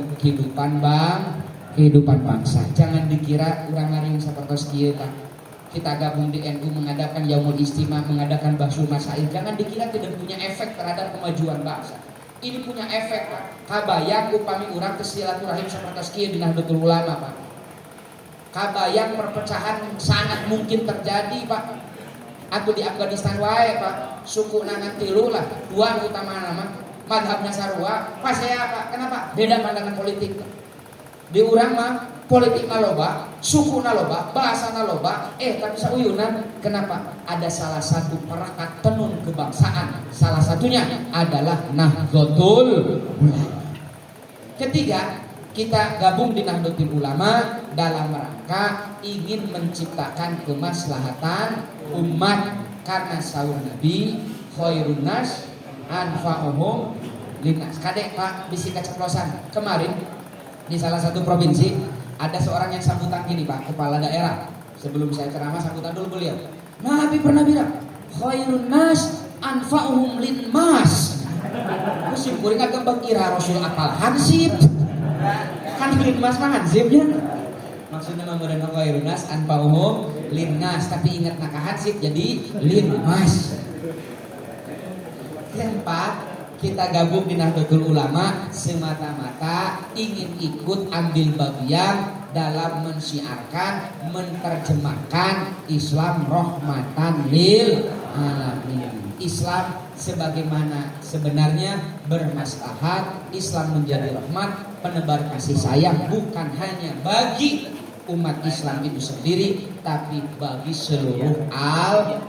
kehidupan bangsa. Jangan dikira urang ngariung sapertos kieu Pak. Kita gabung di NU mengadakan Yaumul Istimah, mengadakan Bahsul Masail. Jangan dikira tidak punya efek terhadap kemajuan bangsa. Ini punya efek Pak. Kabayang upami urang teu silaturahim sapertos kieu di Nahdlatul Ulama Pak. Kabayang perpecahan sangat mungkin terjadi Pak. Aku di Afghanistan wae Pak. Suku nangan tilu lah. Dua utama nama madhabnya sarua. Pas saya Pak. Kenapa? Beda pandangan politik Pak. Di urang mah politik loba, suku loba, bahasa loba, tapi sauyunan. Kenapa? Ada salah satu perekat tenun kebangsaan. Salah satunya adalah Nahdlatul Ulama. Ketiga, kita gabung di Nahdlatul Ulama dalam rangka ingin menciptakan kemaslahatan umat karena sahur Nabi khairun nas anfa'uhum linnas. Kadek Pak bisi keceplosan kemarin di salah satu provinsi ada seorang yang sambutan gini Pak, kepala daerah. Sebelum saya ceramah sambutan dulu beliau. Nabi pernah bilang, khairun nas anfa'uhum linmas. Musim kuring agak bakira Rasul apal hansip. Kan linmas mah hansipnya. Maksudnya memudahkan khairun nas anfa'uhum linnas, tapi ingat nak hansip jadi linmas. Yang empat, kita gabung di Nahdlatul Ulama semata-mata ingin ikut ambil bagian dalam mensiarkan, menerjemahkan Islam rahmatan lil alamin. Islam sebagaimana sebenarnya bermaslahat, Islam menjadi rahmat, penebar kasih sayang bukan hanya bagi umat Islam itu sendiri, tapi bagi seluruh alam.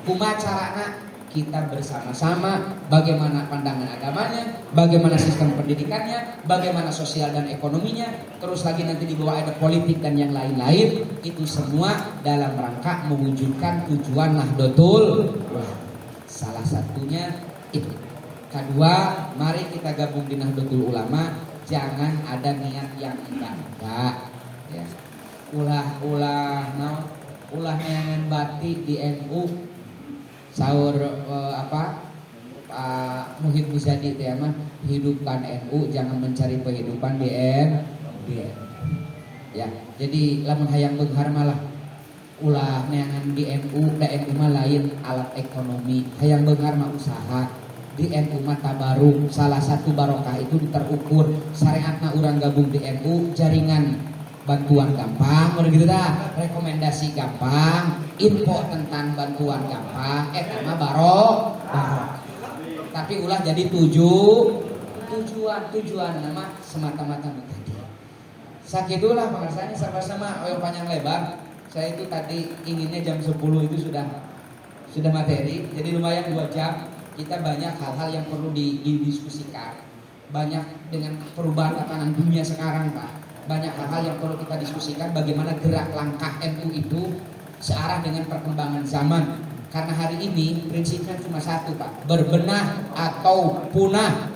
Kumaha carana? Kita bersama-sama bagaimana pandangan agamanya, bagaimana sistem pendidikannya, bagaimana sosial dan ekonominya, terus lagi nanti di bawah ada politik dan yang lain-lain. Itu semua dalam rangka mewujudkan tujuan Nahdlatul Ulama. Salah satunya itu. Kedua, mari kita gabung di Nahdlatul Ulama, jangan ada niat yang enggak ya. Ulah neangan batik di NU. Sahur Pak Muhid Muzadi teh mah hidupkan NU, jangan mencari penghidupan di NU. Ya, jadi lamun hayang beunghar malah ulah neangan di NU, da NU mah lain alat ekonomi. Hayang beunghar mah usaha. Di NU mah tabaruk, salah satu barokah itu terukur syariatna urang gabung di NU, jaringan bantuan gampang, udah gitu dah. Rekomendasi gampang, info tentang bantuan gampang, mah barok. Tapi ulah jadi tujuan nama semata-mata tadi. Sakitulah pengertiannya sama-sama oyong panjang lebar. Saya itu tadi inginnya jam 10 itu sudah materi, jadi lumayan 2 jam. Kita banyak hal-hal yang perlu didiskusikan. Banyak dengan perubahan tatanan dunia sekarang Pak. Banyak hal-hal yang perlu kita diskusikan, bagaimana gerak langkah NU itu searah dengan perkembangan zaman. Karena hari ini prinsipnya cuma satu Pak, berbenah atau punah.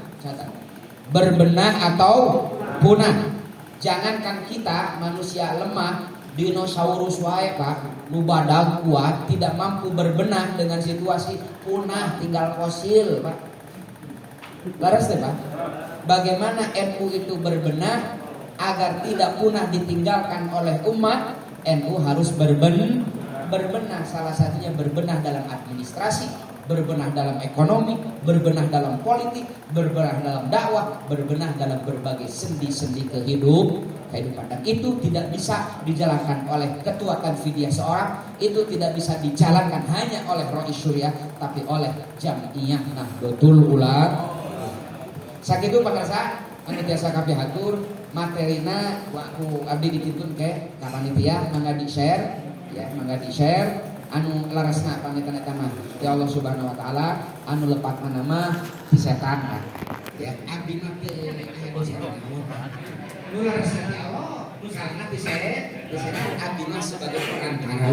Berbenah atau punah. Jangankan kita manusia lemah, dinosaurus wae Pak, nu badag kuat tidak mampu berbenah dengan situasi punah, tinggal fosil Pak. Laras deh Pak. Bagaimana NU itu berbenah agar tidak punah ditinggalkan oleh umat? NU harus berbenah. Salah satunya berbenah dalam administrasi, berbenah dalam ekonomi, berbenah dalam politik, berbenah dalam dakwah, berbenah dalam berbagai sendi-sendi kehidupan. Dan itu tidak bisa dijalankan oleh ketua Tanfidiyah seorang, itu tidak bisa dijalankan hanya oleh Rois Syuriah, tapi oleh Jam'iyah Nahdlatul Ulama. Sakitu pakarsa anu tiasa kapihatur materina ku abdi dititun ke ka panitia mangga di-share ya, mangga di-share anu larasna pamitan eta mah ya Allah Subhanahu wa taala anu lepatna mah ti setan ya abdi mah teu aya dosa nu larasna ti Allah nu sarana ti setan abdi mah sebagai perantara.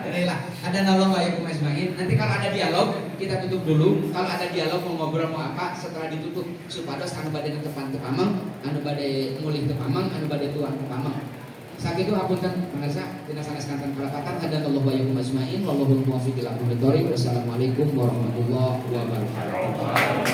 Inilah ada nolong wa yakum ajmain. Nanti kalau ada dialog kita tutup dulu. Kalau ada dialog mau ngobrol mau apa setelah ditutup supados anu bade netepan teu pameng, anu bade mulih teu pameng, anu bade tuan teu pameng. Sakitu hapunten pangarsa dina saneskanten kalapatan hadanallahu wa yakum ajmain wallahu muwaffiq ila aqwamit thoriq. Wassalamualaikum warahmatullahi wabarakatuh.